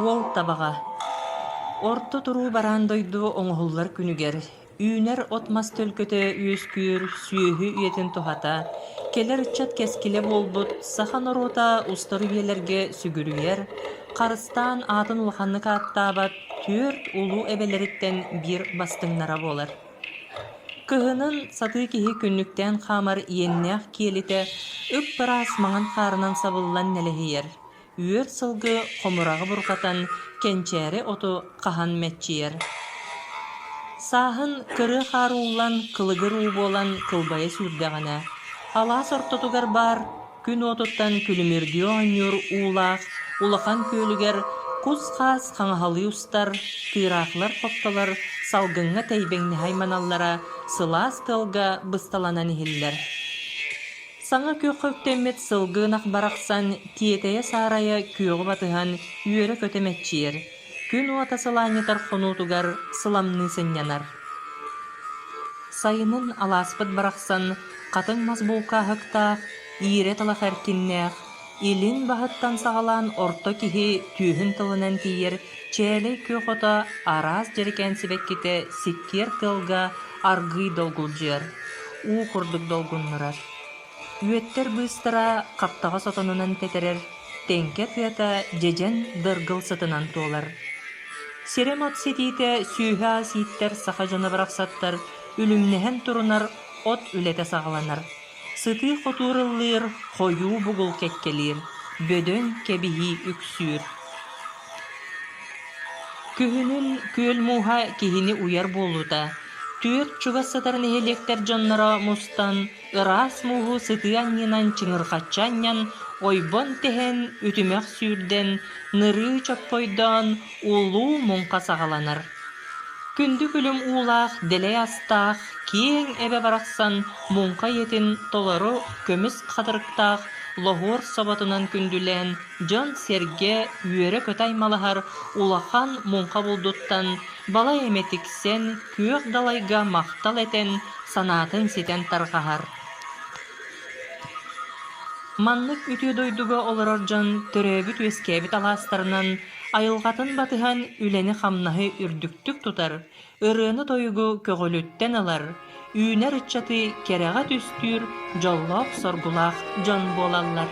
Уол табаға. Орто туруу баран дойду оңоһуллар күнүгер. Үүнер отмас төлкөтө үөскүүр, сүйөһү үйетін тухата. Келер ычат кескиле болбут, сахан орота устары биелерге сүгүрүер. Қарыстан атын улаханны кааттаабат, түрт улуу эбелериттен бир бастыңнара болар. Кыһынын сатыы киһи күннүктен хамар иеннээх киэлите ык бараас маҥан хаарынан сабыллан нэлэһиер. Үөр сылгы хомурагы бурхатан кенчээри оту хаһан мэччиер. Сааһын кырыы хаарууллан кылыгыр уу буолан кылбайа сүрдэҕинэ. Алаас ортотугар бар, күн отуттан күлүмүрдүө оонньуур уулаах, улахан күөлүгэр кус хаас хаҥаһалыы устар, тыыраахлар хоптолор салгыҥҥа тэйбэҥни хайманаллара сылаас тылга бысталанан иһиллэр. Саңа күйөхөктэммит сылгыынах барахсан тиэтэйэ саарайа күйөҕү батыһан үөрэ көтөмэччиер. Күн уата сылаанньытар хонуутугар сыламныы сынньанар. Сайынын алааспыт барахсан хатыҥ мазбулкааһыктаах, иирэ талах эркиннээх, илин баһыттан саҕалаан орто киһи түүһүн тылынан тиийэр чээлэй күйөхото араас дьэрикээнсибэкките сиккиэр тылга аргый долгулдьыар, уу курдук долгуннурар. Үөттер быыстара каптаҕа сотонунан тетерер, тенке тыата дьэдьэн дыргыл сытынан туолар. Сирем от ситиите сүүһэ аасииттер саха дьоно барахсаттар, үлүмнэһэн турунар от үлэтэ саҕаланар. Сытыы хотуурыллыыр, хойуу бугул кеккелиир, бөдөн кэбиһии үксүүр. Күһүнүн күөл мууһа киһини уяр буолута. Түөт чугас сытарын иһэлиэктэр дьонноро мустан, ыраас мууһу сытыы анньынан чыҥырхаччаанньан, ойбон тэһэн үтүмэх сүүрдэн, нырыы чоппойдоон улуу муҥха саҕаланар. Күндү күлүм уулаах, дэлэй астаах, киэң эбэ барахсан муҥха иэтин толору көмүс хатырыктаах, лоһуор соботунан күндүлээн, дьон серге үөрэ көтаймалаһар улахан муҥха булдуттан, бала эметиксен, күөх далайга махтал этен, санаатын ситен тарҕаһар. Маннык үтүө дойдуга олорор дьон төрөөбүт үөскээбит алаастарынан айылҕатын батыһан үлэни хамнаһы үрдүктүк тутар, ырыаны тойугу көҕөлүттэн ылар, үүнэр ыччаты керэҕэ түстүүр дьоллоох соргулаах дьон буолаллар.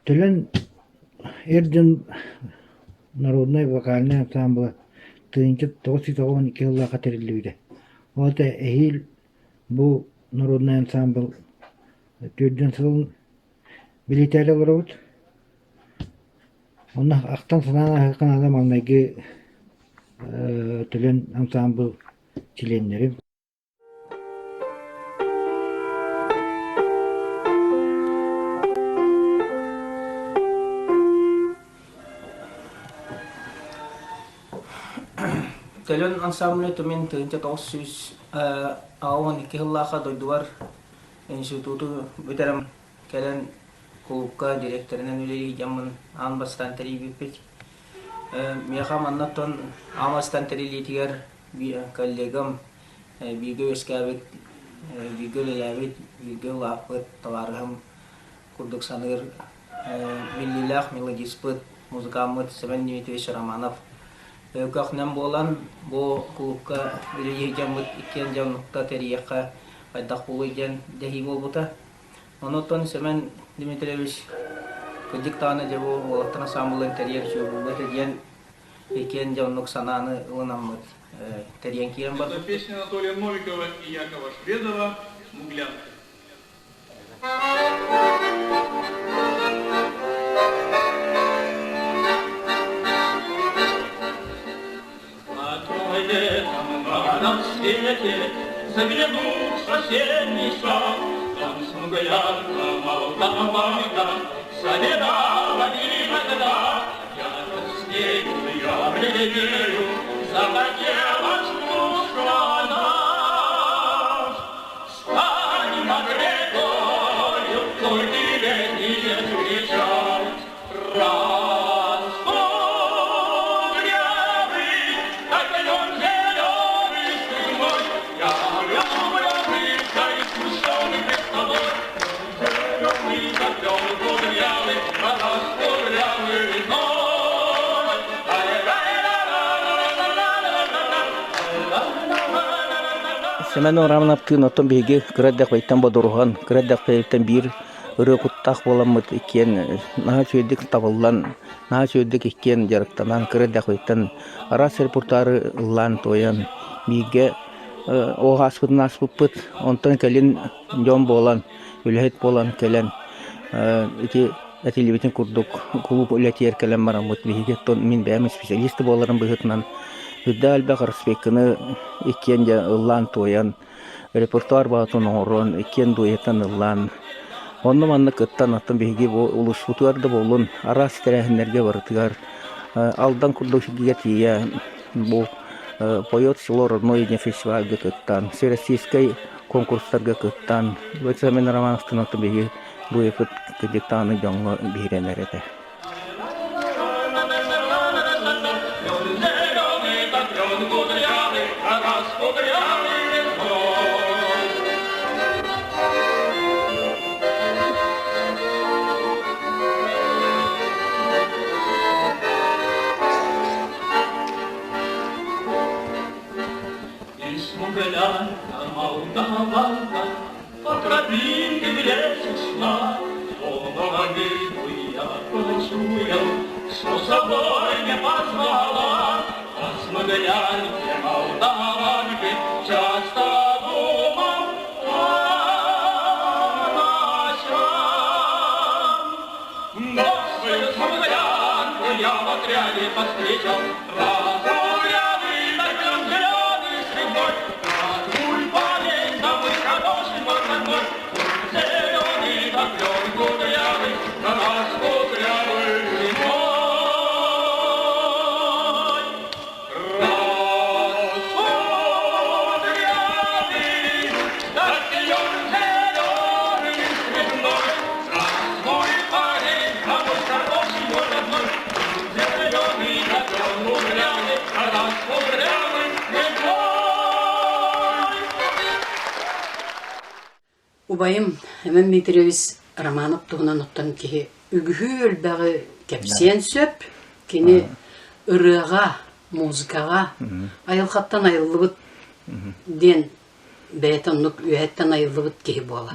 Төлен Эрден народной вокальный ансамбль 1992 жылға қатырылды. Ота эхил бу народный ансамбль түрден сылын билетелі оларауд. Онна ақтан санана хаққан адам аңнайғы төлен ансамбль членleri. Төлен ансамбль төмен тыынча 912 жыллаға дойдуар институту бүтерім кәлен клубка директорынан үлелі жамын анбастан тәрейбеппет. Меха маннаттон амастан тәрейлетігер коллегам биге өскәбет, биге ләләбет, биге лапыт, таларғым күрдік саныр миллилях, мелодиспыт, музыкамыт Семен Дмитриевич Романов. Өкәқнен болан бұл клубка үлелі жамыт икен жамнықта тәрейеққа айдақ болу еген дәхи бол бұта. Онуттан Семен Дмитриевич күдік тағаны жабу олаттан асамбылын тәрейер жөбілі тәден икен жамнық сананы ұлынамыд тәрейен кейен бар. Песня Анатолия Новикова и Якова Шведова «Смуглянка». На свете заглянул в соседний сад, там смуглянка молодая, солидала никогда. Я с нею я глядею, захотелось душа наш. Станем над рекою, только летние встречать. Семен Романов тыынаттан беге кыраддак байтан бодурган, кыраддак байтан бир ыры куттак боламыт икен, наha сөйдік табыллан, наha сөйдік икен жарыктанан кыраддак байтан арас репортары ыллан тоян, беге оға аспытын аспыппыт, онтан кәлін жон болан, үләйт болан кәлін, әтелебетін күрдік клуб үләтер кәлін марамыт, беге мен бәймі специалисты боларын бұғытынан, Үдді әлбәқ арыспекіні икен де ұллан тоян, репортуар бағытын оңырын, икен дуетан ұллан. Онны манны кыттан аттан бейге ұлыс бұтуарды болын, арас тәрәхінлерге барытығар. Алдан күрдік шегеге тие бұл поет село родной еден фестивальге кыттан, всероссийской конкурстарға кыттан. Өтсәмен Романовтың аттан бейге дуепіт кедектаны жоңғы бейренер еді. По тропинке в лесу шла, словно виду я почуял, что с собой не позвала. О смуглянке, молдаванке часто думал о ночам. Но свою смуглянку я в отряде повстречал, разгулянный ночем зеленый снегой. Убайым, Семен Дмитриевич Романов туғынан оттан кеге үгіл бағы кепсен сөп, кені ырыға, музыкаға, айылқаттан айылыбыт ден бәйтанлық үйәттен айылыбыт кеге бола.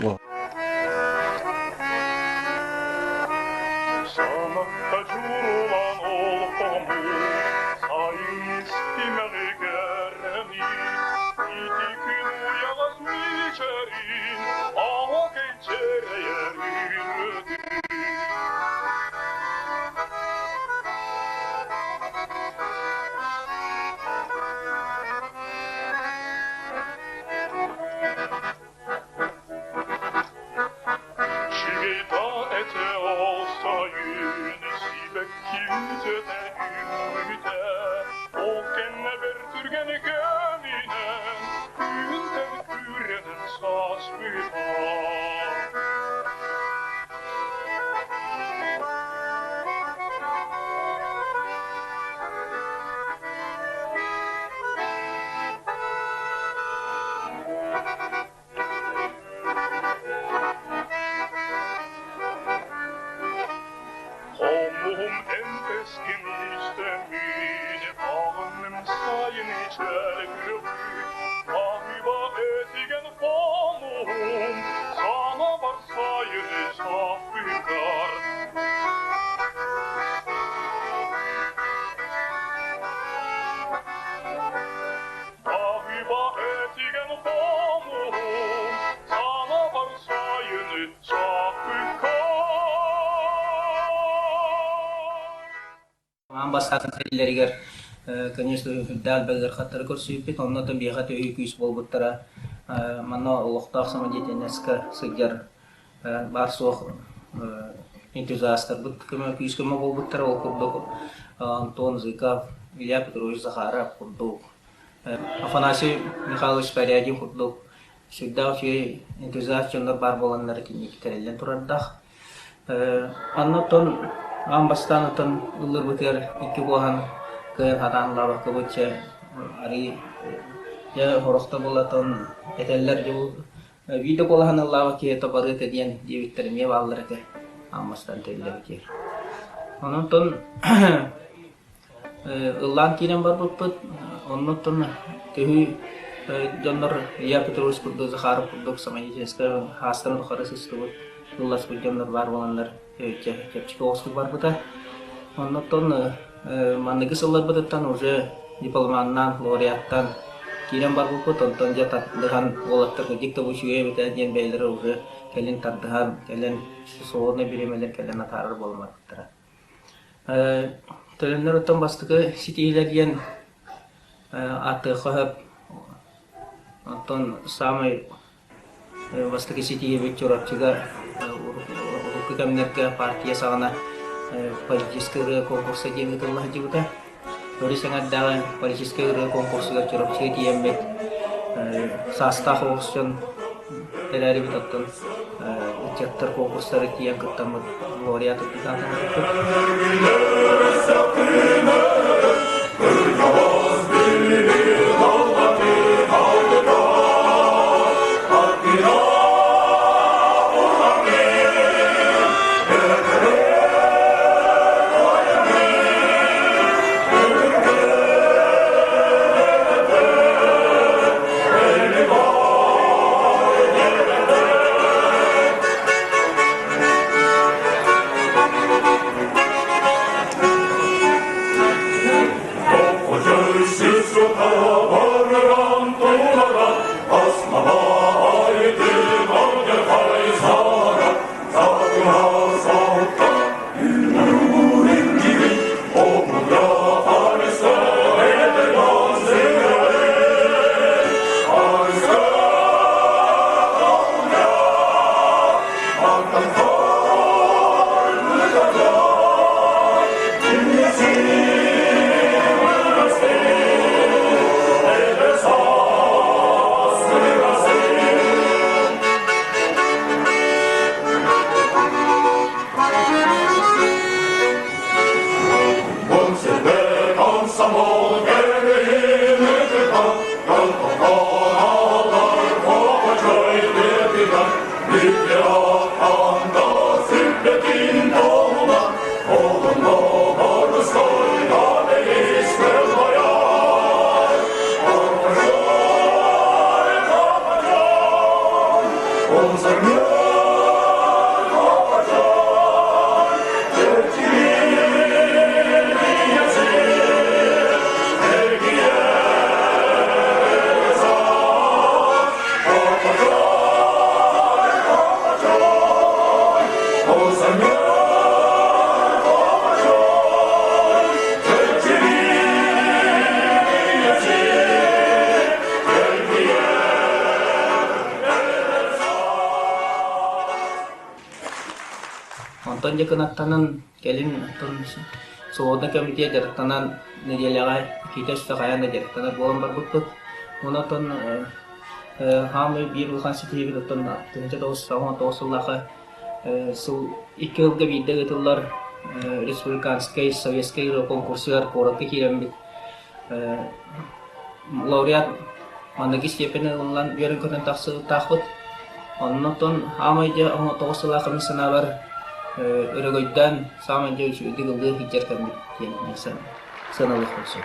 yerin, ağa geçereye yürüdü. Şivita ete olsa yün, sibek kimse de ümite. O kenne bertürgen geminen, yünden kürenen sas büyüta. Homum enfeskin istemin, ağınım sayın içergri. Ahiba etigen homum, sana var sayın safıkar. Ahiba etigen homum, sana var sayın safıkar. Амбассадын сәрелерігер, конечно, дәл бәлгер қаттары көрсүйіппет, оннатын бейхат өй күйіс болбыттара. Мана ұлықтақ самадетін әскі сыгер бар соқ энтузиастар бұт көмі күйіс көмі болбыттара. Ол күрдік Антон Зыков, Илья Петрович Захаров күрдік. Афанасий Михайлович Порядин күрдік. Всегда все энтузиаст жондар бар боланлар кенектерелен тұрардақ. Аннатон Амбастанатын улыр бутер икки болған көр хадан лава кыбыча ари я хорохта болатын этеллер жол видео болған лава ке табары теден дебиттерме балларга Амбастан теллер кер. Онтон ыллан кирен бар буппут онтон төһү жоннор я Петрович курду Захаров курдук самайческа хастан харасыстыбыт уллас жоннор бар болгандар Кепчик Оскар бар бұта. Оннан маңнығы сыллар бұдыттан уже дипломаннан, лауреаттан кейлен бар бұпыт. Онтан жа таттыған олаттарға дикті бұшуе бітә ден бәйлері уже кәлін таттыған, кәлін соғырны беремелер, кәлін атарыр болмар бұттыра. Төлінлер ұттан бастығы сетейлер ен аты қағып. Онтан самай бастығы сетейлер бет жорапчыға Кемнерге партия сағына политический конкурса демет Аллах жібіті. Ори саңат дағы политический конкурсыға жүріп шеті ембет састақ оғысчын дәләрі бет аттын үтчеттір конкурстары тиен күттамыд лауреаты бітатын. Онтон якынаттанын келин тон соодна комитет дертанан неделяга китеште каяна дертанан болон бар бут. Онотон хамы бир улхан ситиги доттон төнчө доосуна тоосуллаха сул 2 жылга видео гытылар республиканский советский конкурсуар коротко кирембит. Лауреат мандаги степени улан берен көтөн тахсыт. Оннотон хамайда оно тоосуллаха мисана бар өрөгөйдөн самайда үчүдүгүлдү хитеркем бит нерсе саналык болсо.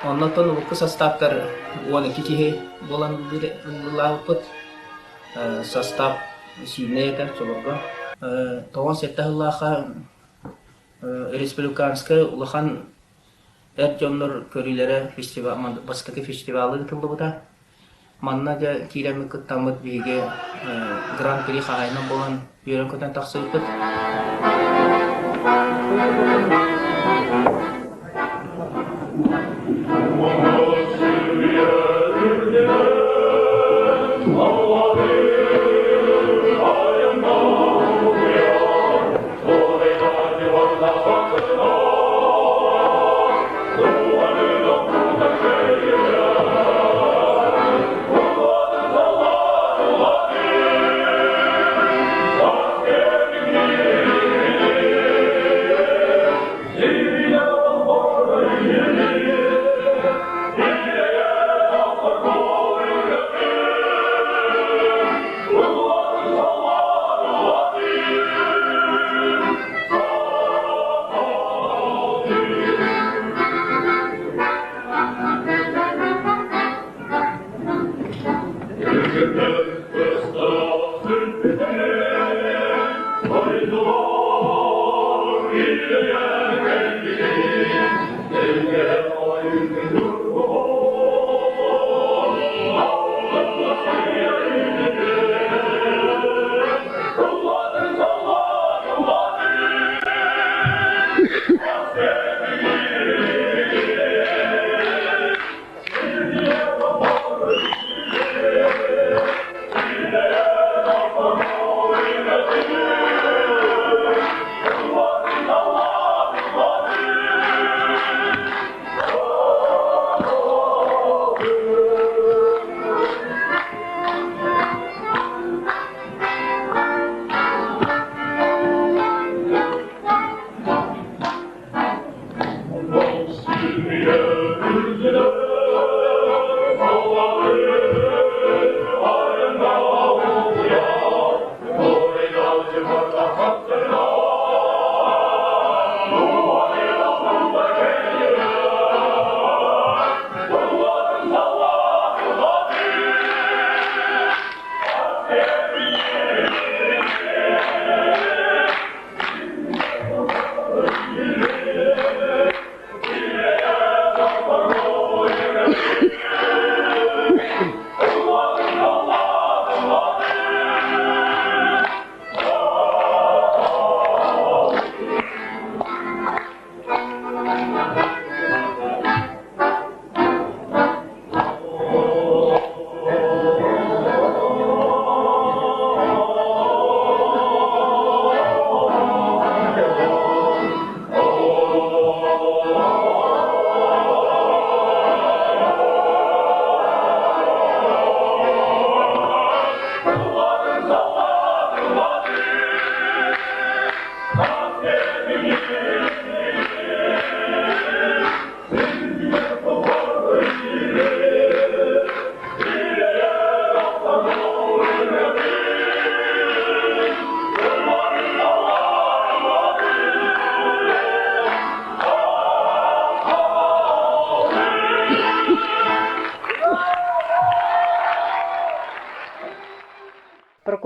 Оннотон улукку составтар 12 кихи болан лаапыт состав сильнее чолорго. Тоон сеттахыллаха республиканская улахан эрдённор көрүлөрө фестиваль, баскаки фестивалы тылыбыта. Манна да киремик кыттамыт биге гран-при хагайна болан берен көтөн таксыйпыт.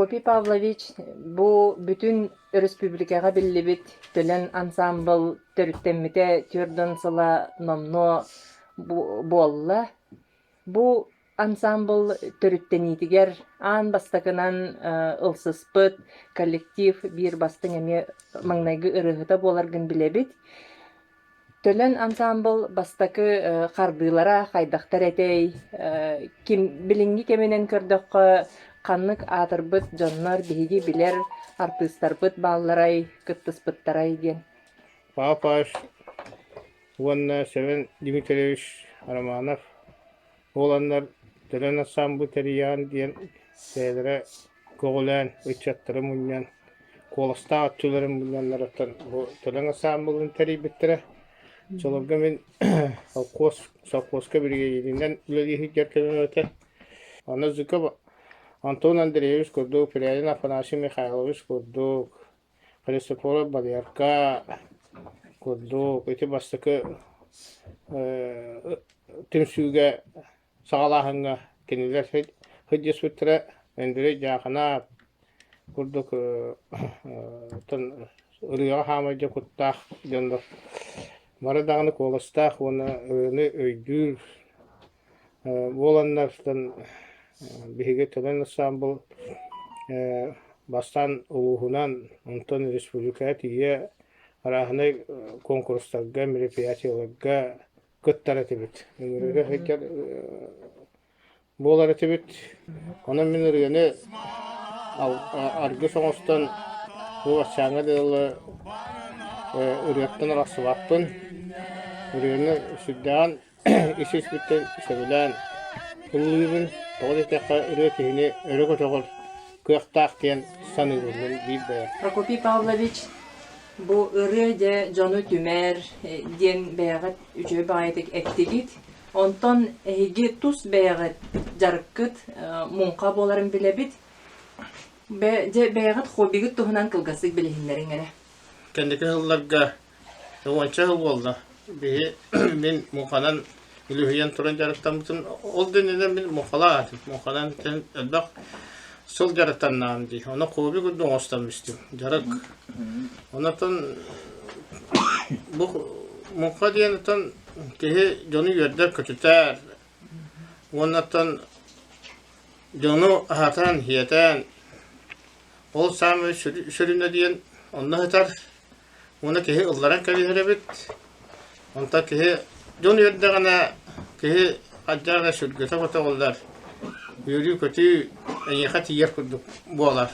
Прокопий Павлович, бу бүтүн республикага биллибит төлөн ансамбл төрүттеммите түрдөн сыла номно буолла. Бу ансамбл төрүттенитигер аан бастакынан ылсыспыт коллектив бир бастың эме маңнайгы ырыгыта боларгын билебит. Төлөн ансамбл бастакы кардылара хайдактар этей, ким билинги кеменен көрдөккө каннык атырбыт жоннор биһиги билер артисттарбыт баалларай кыттыспыттарай диен. Папаш Уанна Севен Дмитриевич Романов оланнар төлөн ансамбль териян диен сәдере коголан үчаттыры муньян колоста аттыларын муньяннараттан бу төлөн ансамбльын терибиттере чолорга мен совхозка бирге единен үлелихи жеркемен өте аны зыкы Антон Андреевич курдук, Филялин Афанасий Михайлович курдук, Христофор Бадярка курдук, эти бастыкы түмсүүгө сагалахынга кенелер хыджес бүттірі, өндірі жақына курдук ырыға хамайжа куттақ жондық. Марадағыны колыстақ, оны өйдүр боланнардан биһиге төлөн ансамбл бастан улуһунан онтон республика тие арахны конкурстарга мероприятияларга көттөр этибит. Өмүргө хекер болар этибит. Онун мен үргөнү аргы соңостон бу чаңа деле үргөттөн расыбаппын. Үргөнү сүддан ишиш биттен сөйлөн улуйбун. Прокопий Павлович, бу ыры де жону түмер ден бәягат үчө байытык эттигит. Онтон эги тус бәягат жарыккыт мунка боларын билебит. Бәягат хоббигит тухунан кылгасык билехинлерин гана. Кендеки ылларга оңча болду. Мен мунканан Илюхиян туран жарыктан бүтін ол денеден мен мұқала атып, мұқадан әлбақ сол жарыктан наам дей. Оны қоби күрді оңыстан мүстім. Жарык. Онатын мұқа дейінітін кеге жоны өрдер көтітер. Онатын жоны ағатан, хиятан. Ол самы сүріне дейін онны хытар. Оны кеге ұлларан кәлігері бит. Онта кеге Жон ердегана кеге аджарга сүргөтө котоголдар. Юрий көтү эйха тиер курдук болар.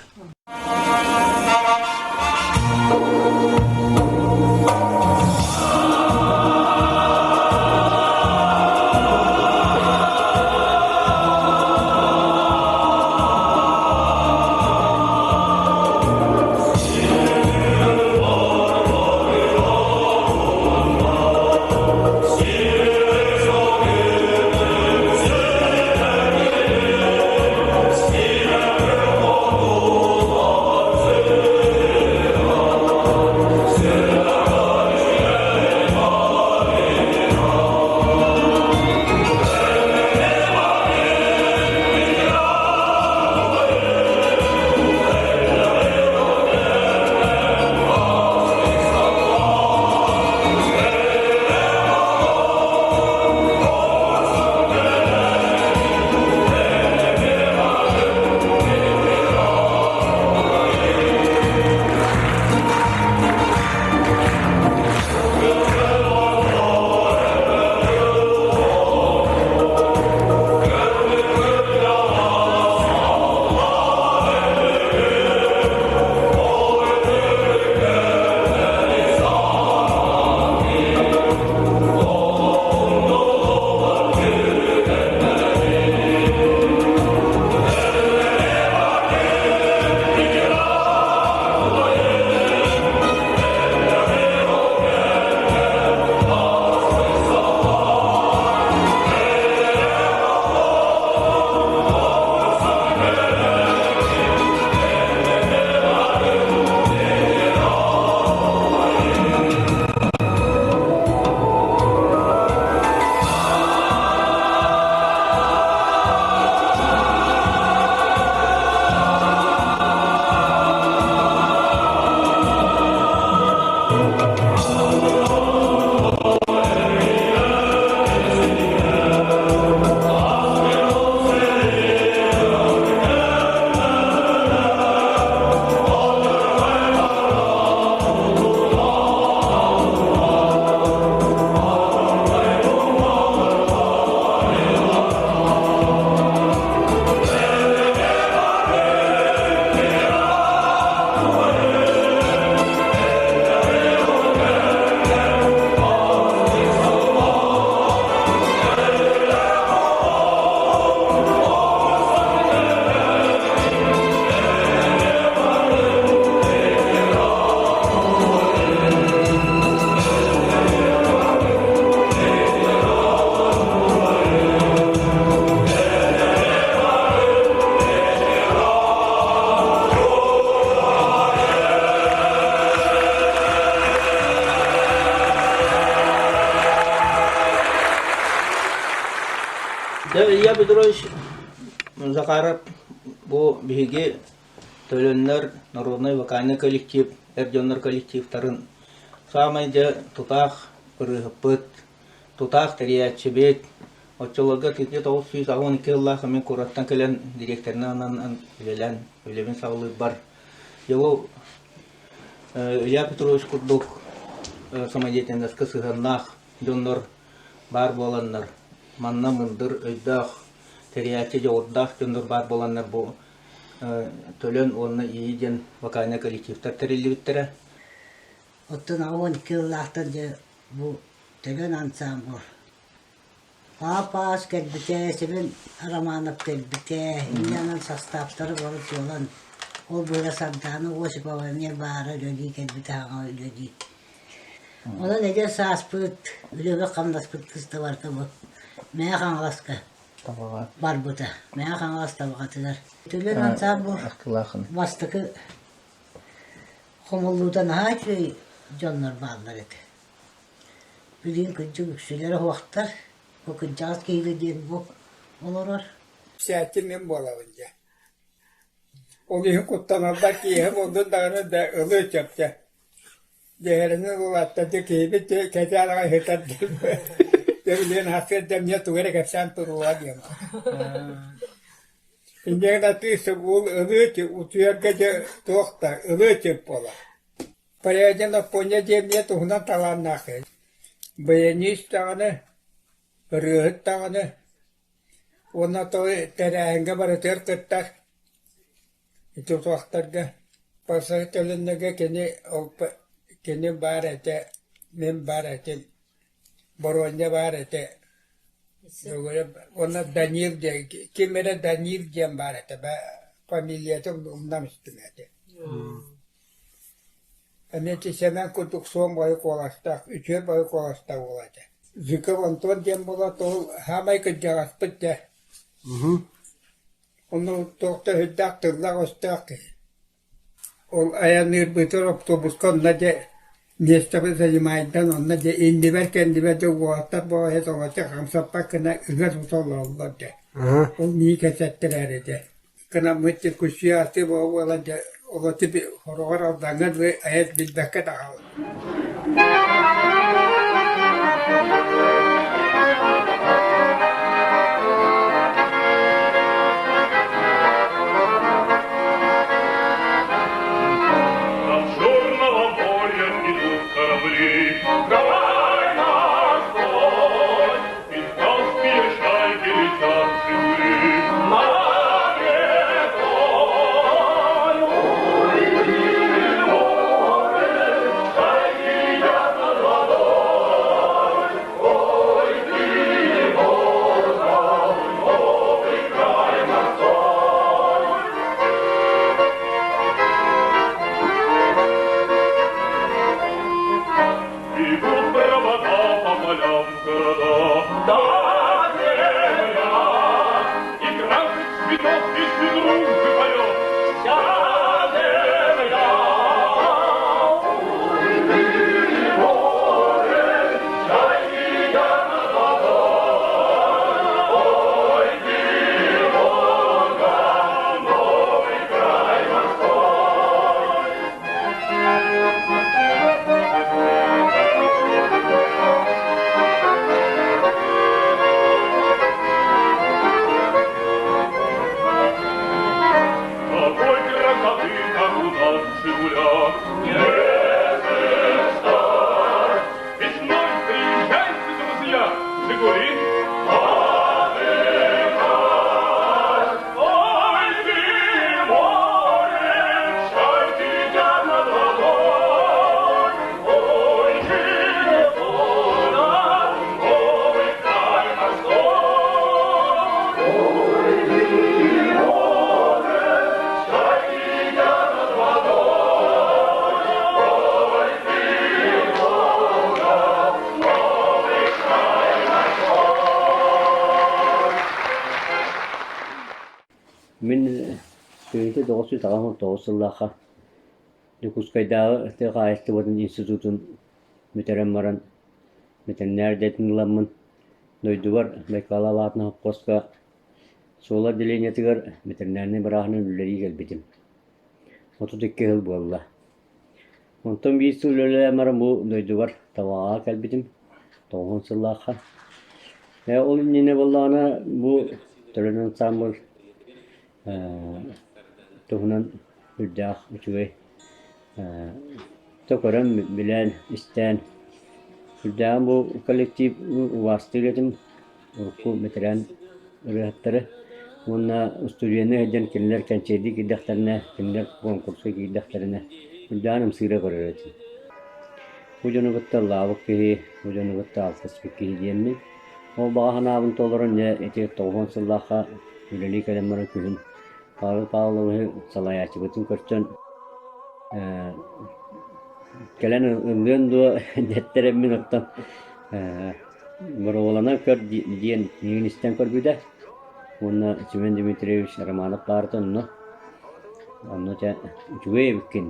Илья Петрович Захаров bu биһиги төлөннөр народный вокальный коллектив, эрдённор коллективтарын самайда тутах кырыгыппыт, тутах триячебет, очолога тике 912 еллах мен кураттан келен директорынан билен билебин саулы бар. Его Илья Петрович курдук самайдетендеска сыганнах доннор бар боланнар. Манна мындыр өйдах трияче жордах доннор бар боланнар бу төлөн оны ийден вокальный коллективтер терилибиттере. Оттон 12 yıllahtan bu төлөн ансамбл. Папас келбите, себен Романов келбите, инянын составтары болып жолан. Ол бұйра санданы Осипова мне бары lögi келбите аңа lögi. Оны неде саспыт, үлөбе қамдаспыт кызды бар табы. Мәя қаңласка. Бар бұта. Мәя қаңлас табығатыдар. Төлөн ансамбл бастықы қомылудан ағай Jonlar bağlar edi. Bugün küçük üksülere vakitler, o küçük keyifli değil bu olur. Siyatimin bolavınca. O gün kutlanırlar ki hem ondan dağını da ılığı çöpçe. Değerini ulattı keyfi keçerine hitar değil. Devlerin hasretten ya tuğra kapsan turuğa diyeyim. İnce natıysa bu ılığı çöp, uçuyor gece tuğda ılığı çöp bola. Порядок понятия мне тухна таланнахы. Баянис таганы, рыгыт таганы. Онна той терәңгә барытыр кыттар. Итү вакыттарда паса телендәге кене бар әтә, мен бар әтә. Бороння бар әтә. Онна Данил дә, кемере Данил дигән бар әтә. Фамилияты ундан үстемә әтә. Әнеті сәмен күтік сон бойы қоластақ, үшер бойы қоластақ олады. Зүкіп Антон дем болады, ол хамай күнжағас бітті. Оның тоқты хүддақ тұрлақ остақ. Ол аяныр бұтыр автобусқа онна де местабы занимайдан, онна де индибер кәндибер де уаттар бола хет олады, қамсаппа кіна үгіз ұтол олады. Ол не кәсәттір әреді. Кіна мүттір күші асы бола олады. Ola tipi horor aldangan ve ayet bilbekket ağal. Min söyledi 999 yıllaqa Lukuskaydağı Teqayetli Vatın İnstitutun müteremmaran mütenner detinlamın дойдугар Байкала Латна Коска Сола деленетигер ветеринарный барахны үллери келбитим. Оту текке хыл болла. Онтон бийсті үлелі мара бу дойдугар таваға келбитим. Тоғын сыллаққа. Ол нене боллағына бу төлөнен самбыл туһунан үлдәқ үчүгей. Токорам билен истен. Үлдәғын бу коллектив уастыгетим. Урку ветеран рыхаттары. Онна студияны әден келлер кәнчейді киддәқтеріне, келлер конкурсы киддәқтеріне. Үлдәғыным сыйра көреретін. Уҗанығытта лавық кейі, уҗанығытта алтыспек кейі деймін. Ол бағахан абын толырын әтек 90 сыллаққа үлелі кәлеммары күзін. Пағылығы салаячы бұтын көрттен. Кәлен ұлғын дуа дәттереммен ұқтан. Бір олана көр дейін негіністен көрбүйді. Онна Семен Дмитриевич Романов барды онна. Онна жүгей бүккен.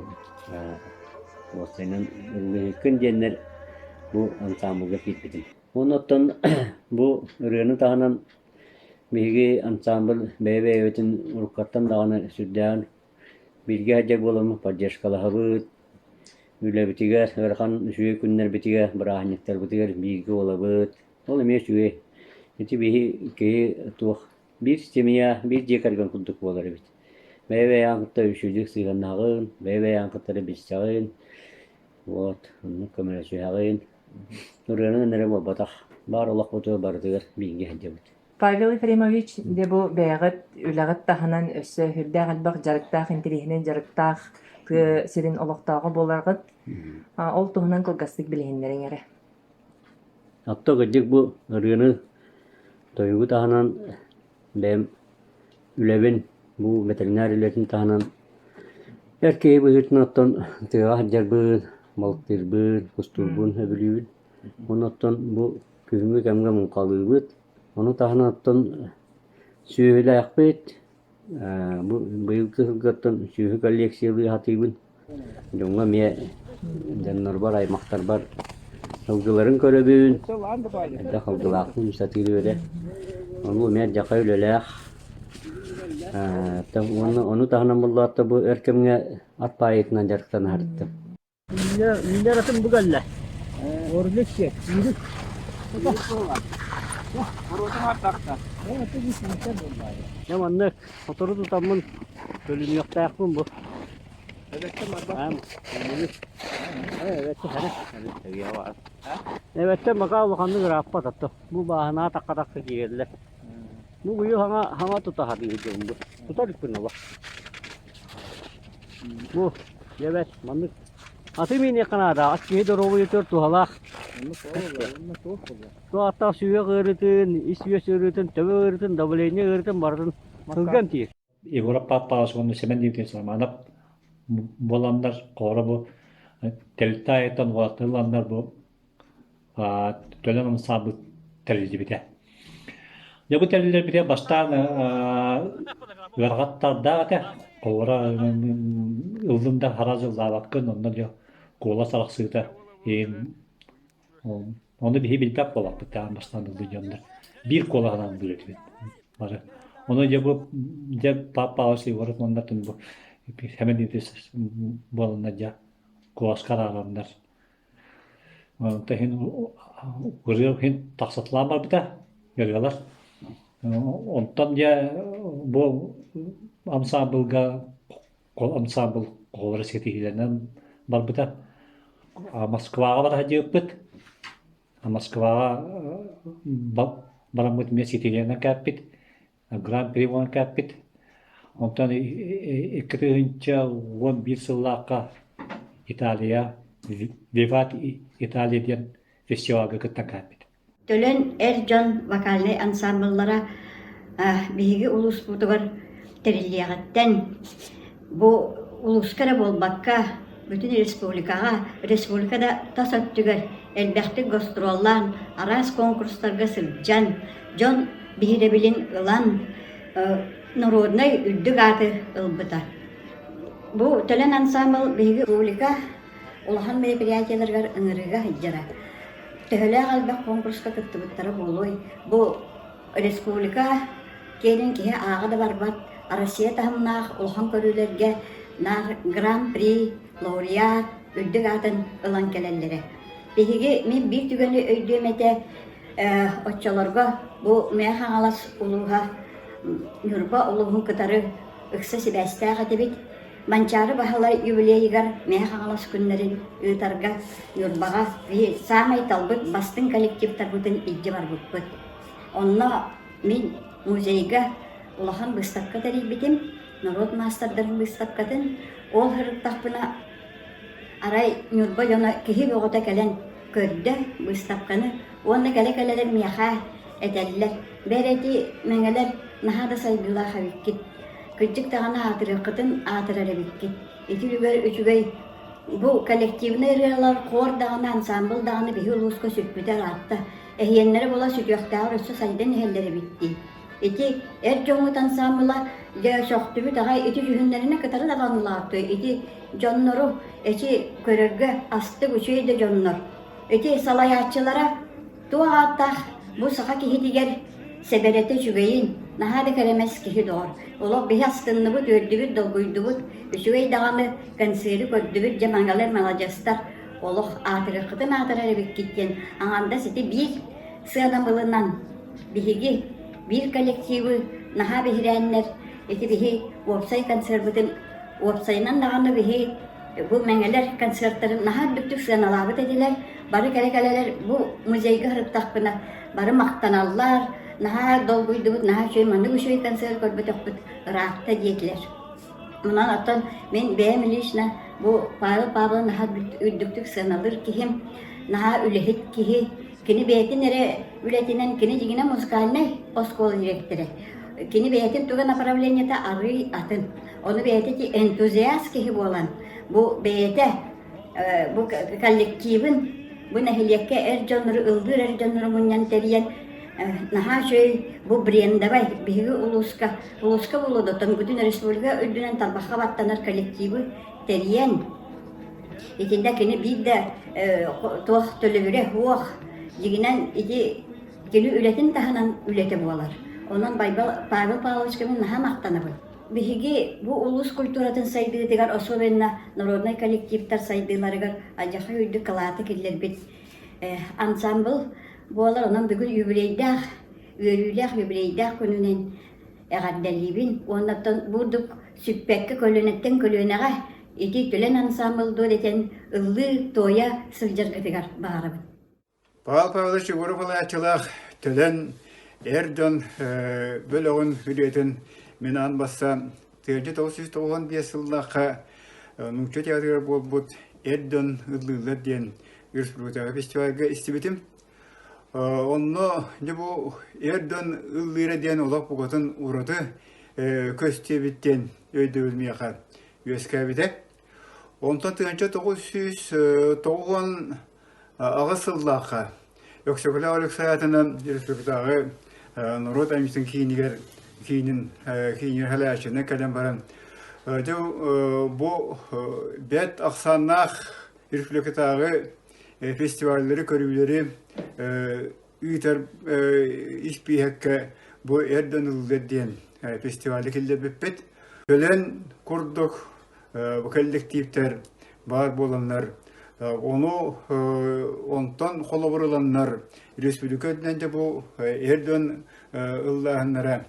Осының үлгін дейінлер бұл ансамблға кетпедім. Оннаттан бұл үргені тағынан бейге ансамбл бәйбе өтін ұрқаттан дағаны сүрдән бірге әдек болымы поддержкалаға бұд. Үлі бітігер, өрхан жүйе күннер бітігер, бірағынеттер бітігер бейге ола бұд. Ол әме жүйе. Эти бейге кейі туық. Bir sistemiya bir jekargan kulduk bolar bit. Beyve yankıtta üşüdük sığınağın, beyve yankıtları biçağın. Вот, onu kamera süyağın. Nuryanın nere bol bataq. Бар олақ botu bardıgar bilgi hədiyabıd. Павел Ефремович, де бу бәғыт, үләғыт таханан өссө хүрдәг албақ жарықтақ, интерихінен жарықтақ, сирин олықтағы боларғыт, ол туғынан кылгастык білгендерін әрі. Атта гыддик бу ырыны тойгу таханан Бәм үләбен bu veterinarilerin tahanan erkeği bu hırtınattan tığah carbın, balıktır kusturbun öbülüğün. Onattan bu kühümü kemge munkalığı onu tahanattan sühüle yakbet. Bu bıyıklı hırgattan sühü kolleksiyeli hatibin. Jonga miye canlar var, aymaklar var. Havcıların köröbün. Edde havcılakın müstatili öyle. Onu miye caka ölelek. Onu tahanan bullatta bu erkemge at payetine jarıktan harıttım. Minder atın bu galle. Orlekçe, yürü. Yamanlık, motoru tutamın bölüm yok da yakmın bu. Evet, maka bakanlık rahat attı. Bu bahana takka geldi. Bu buyu hanga tutar diyeceğim bu. Tutar ipin Allah. Bu, evet, manlık. Atı mini kanada, atkiye doğru yutur tuhalak. Tu atta suya gırıtın, isya sürütün, tövbe gırıtın, dabalenya gırıtın, bardın. Hılgan tiye. Европа паусунда Семен Дмитриевич манап боламдар кора бу телтайтан ватыландар бу төлөнөм сабы телди бите. Я бу телдер бите баштан гаргаттарда ата кора ылдымда харазыл завакын онда жо кола сараксыта onu bir bilpap bolap biten baştan ıldıcanlar. Bir koladan büyütüyor. Var. Onu ya bu ya papa olsun var ondan tüm bu hemen diyoruz bolanda ya kolas kararlar. Onda hin görüyor hin taksatlar bir de görüyorlar. Ondan ya bu ansambulga ansambul kolları setihlerden var bir de Moskva'ya var hadi öpüt. Moskva'ya baramut mesitlerine kapit. Grand Prix one kapit. Ondan ikrinca 11 sılaka İtalya Vivat İtalya'dan festivalga gittan kapit. Tölen Ercan vokalli ansambullara bihigi ulus butugar terilliyagitten bu uluskara bolbakka bütün respublikada tasattıgar elbette gastrollan aras konkurslarga sırcan John bihirebilin ılan Народный üddük adı ılbıta. Bu tölen ansambl bihigi publika olahan mereperiyaçyalargar ıngırıga hıccara. Töhөле qalbaq konkurska kıttıbıttara boluy. Bu Respublika kelin kihe ağa da barbat. Arasiya tahımnaq ulhan körülerge nar Grand Prix, laureat, üddük atın ılan kelellere. Bihigi min bir tügönü öydüğümete otçalarga bu meha alas uluha yurba uluhun kıtarı ıksa sibestağa tebit. Mançarı bahalar yubileyigar meha alas günlerin ıtarga yurbağa ve samay talbıt bastın kolektif tarbıtın iddi var butbut. Onna min muzeyga ulahan bыстапка тарибитим, народ мастардарын быстапкатын, ол хырыктақпына арай нюрба жона кихи богота кэлен көрдө быстапканы, онна кэле-кэлелер мияха этеллер, бэрэти мэңэлер нахада сайдыла хавиккит, күджик тағана атырықытын атырары биккит, итүлүгөр үчүгөй бу коллективный рыалар қор дағаны ансамбл дағаны бихи улуска сүрпүтер атта, эхиеннері бола сүтүяқтағыр өссө сайдын эхеллері битти. Ити жоңут ансамбыла шоқтүбү тағай ити жүхүннерine кытары даванылаатты. Ити жоннору эти көрөргө асты күчөйдө жоннор. Ити салаячылара туааттах бу сака кихи себерете жүгейин нахады керемес кихи доор. Оло бихи астынныбыт өрдүбүт долгуйдубут үчүгей даганы концерти көрдүбүт жамангалер малажастар. Олох атырыкытын атырары беккиттен аңанда сити бир сыадан былынан бихиги bir kollektivi naha bihiränler eti bihi website konsertbütün website'nan dağını bihi bu mengeler konsertlerin naha düktük sınalabıt ediler. Barı kaleler bu muzeyge hırıptaqpına barı maqtanallar naha dolguydubut naha şöy mandı bu şöy konser körbütüqbüt rahatta diyetler. Ondan atan men beğenilişine bu Pavel naha düktük sınalır kihim naha ülehit kihi kini beyetin nere ületinen kini jigine musikalne oskol direktörü. Kini beyetin tuga направленияда arı atın. Onu beyeti entuziast kihi bolan. Bu beyete bu kollektivin bu nehliyekke erjonları ıldır erjonları munyan teriyen naha şöy bu brenda bay bihi uluska buludu. Tan bütün respublika ödünen talbaha battanır kollektivi teriyen. İçinde kini bir de tuğ tölübüre huğ Jiginen iti kili ületin tahanan ülete bolar. Ondan Pavel Pavlovичкамин наха мактанабы. Бихиги бу улус культуратын сайдыгы тегар особенно народный коллективтар сайдыларыгар ажаха үйдү калаты киллербит. Ансамбл болар онан бүгүн юбилейдах күнүнен эгадделибин. Ондан бурдук сүппекке көлөнеттен көлөнага ити төлен ансамбл додетен ыллы тоя сылжыргы тегар баарабын. Павел Павлович Гурфалачылах төлен эрдон бөлөгүн хүлөтүн мен анбаса 1995 жылдагы Нумчу театры болбут эрдон ыллылар ден республика фестивальга истибитим. Онно бу эрдон ыллыра ден олак буготун ураты көстебиттен өйдөбүлмөйка өскөбүдө. Онтон 1990 Ağasıllah'a yoksa kula olık sayatının respektörü Nurot Aymış'ın kiyinin halayacına kalem varan. Bu bet aksanlıq respektörü festivalleri, körüleri üyter işbir hakkı bu Erdoğan'lı diyen festivalde kilde bepet. Ölen kurduk bu kollektifler var bolanlar. Onu ondan kolaboralanlar Respublika'dan da bu Erdoğan Allah'ınlara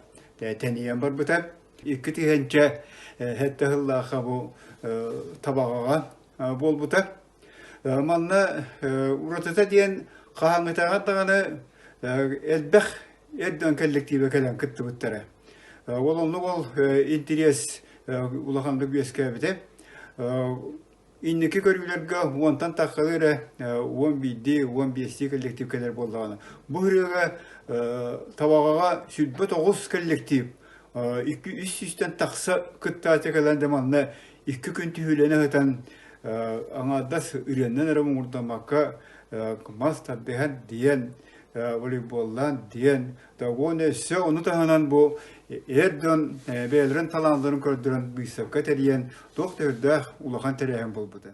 teniyen var bu tab. İki tihence hatta Allah'a bu tabağa bol bu tab. Manna uğratıda diyen kahangıtağı dağını elbek Erdoğan kollektife kalan kıttı bu tara. Olumlu ol interes ulağanlık üyeskabide. İnneki körülerge ondan takılır 11 kollektif kadar bolağına. Bu hırıga tabağa sütbet 9 kollektif. Üst üstten taksa kıttağıta kalan zamanla 2 gün tühülene hıtan anaddas ürenden aramı urdamakka mas tabihan diyen voleybollan diyen da o neyse onu tahanan bu Erdoğan belirlen talanların kördüren bir sabka teriyen doktorda ulağan teriyen bulbudu.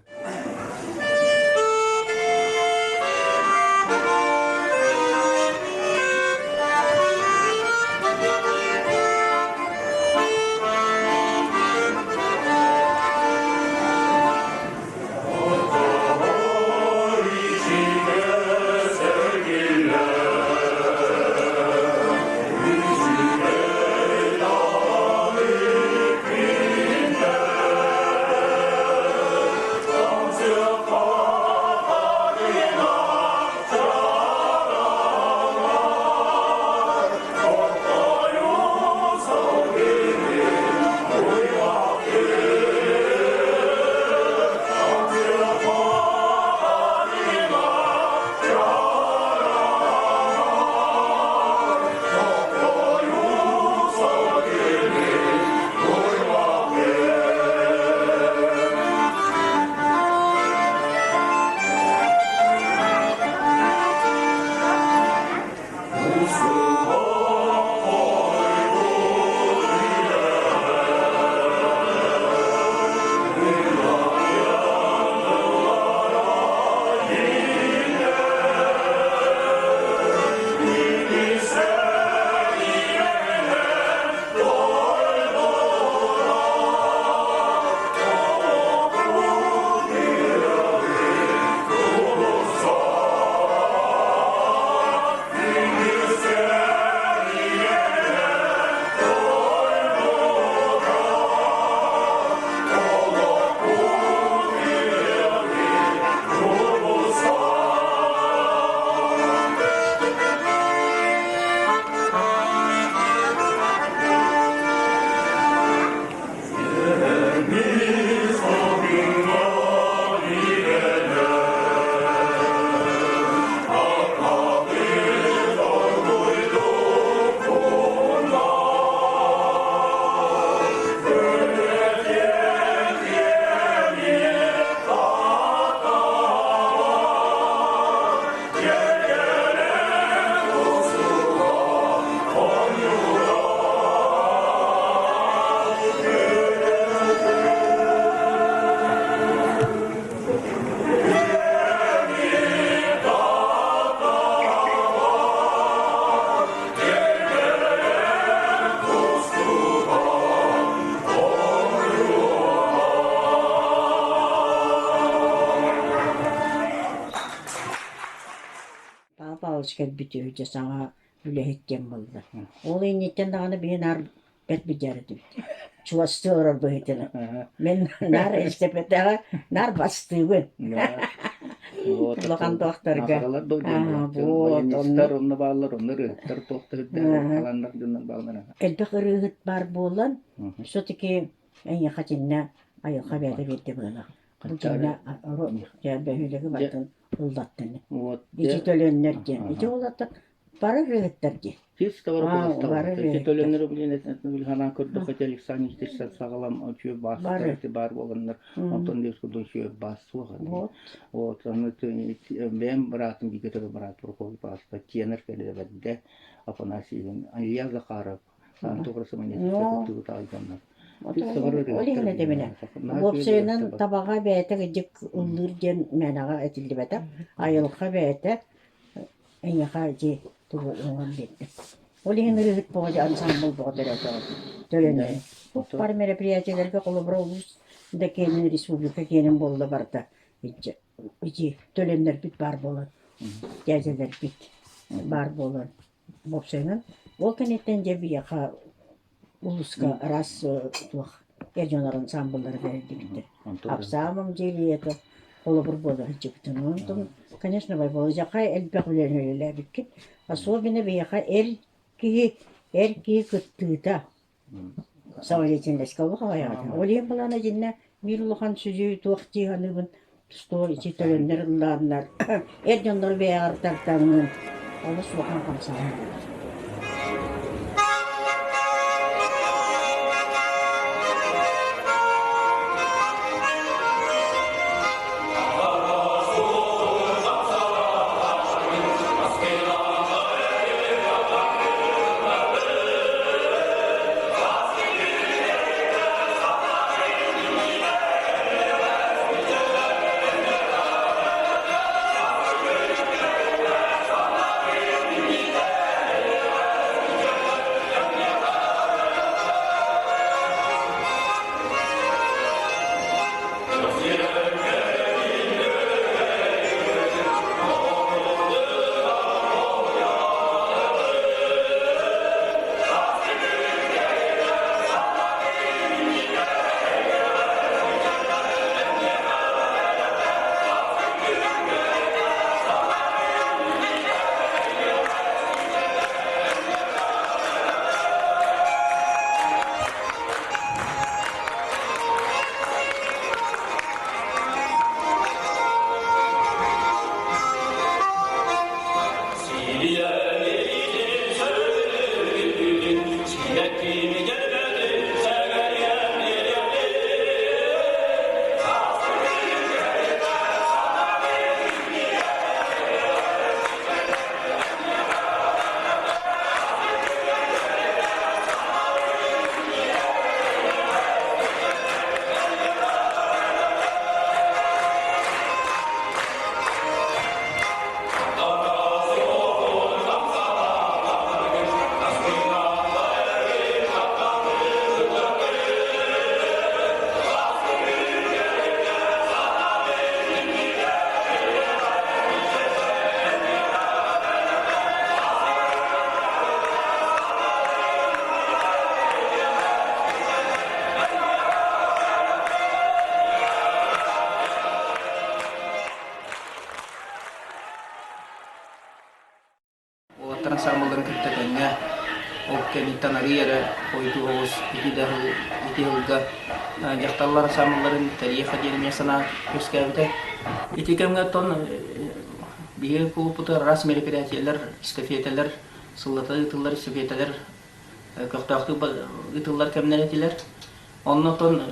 Палычкет бүтүһү саңа үлэһиттен болду. Ол иннеттен даганы бии нар бет бижәрди. Чувасты орор быһытына. Мен нар эстепетага нар бастыгын. Лохан докторга. Онны баллар, онны рыттар тоқтырды, каландар дүннен балмана. Элбек ырыгыт бар болан, все-таки эне хатинна айылға бәді берді бұлана. Бұлтына бәхілігі батын ұлдаттыны. Ичи төленнерден. Ичи ұлдаттан бары рыгыттарди. Тез бары төленнер білген хана көрді қателік санистер сағалам өтіе басы бар болғандар. Онтон дескуды өтіе басы оған. Вот, мен братым гигетері брат Прохой баста тенер келеді бәдді Афанасийдің язы қарып. Тоғырсы мәнесі тұғыт алғандар. Олегіне деміне. Бопсайынан табаға бәйті ғыдық ұллырден мәнаға әтілді бәті. Айылға бәйті әңеға же тұғы оңған бетті. Олегіне рүгіт бұғы ансамбыл бұғы төленді. Бар мероприятияларға қолы бұра олыс да кенің республика кенің болды барда. Төлендер бит бар болын. Дәзелер бит бар болын. Бопсайынан. Ол кенеттен же бияқа улуска раз тух ержонар ансамбльдары бердикти. Апсамам жели это колобур болду чыктын. Онтон, конечно, бай болду жака элбек билен өлелебикки. Особенно бияка эл ки кыттыта. Савалетиндеске бахаяда. Олем балана жинне мирлухан сүзү туакти ханыбын сто ичи төлөндөр ылларнар. Ержондар беягартартанын. Олы сухан камсаан. Amattır ансамбльдарын кірттігінге ол кәліттен арыйары қойды оғыз ити ғылға жақталар ансамбльдарын тарихы денеме сана көскәбіті. Ити кәмге тон биһиги клубута раз мероприятиялар, эстафеталар, сыллата ытыллар, эстафеталар, көктөктү ытыллар кемнеретилер. Оннотон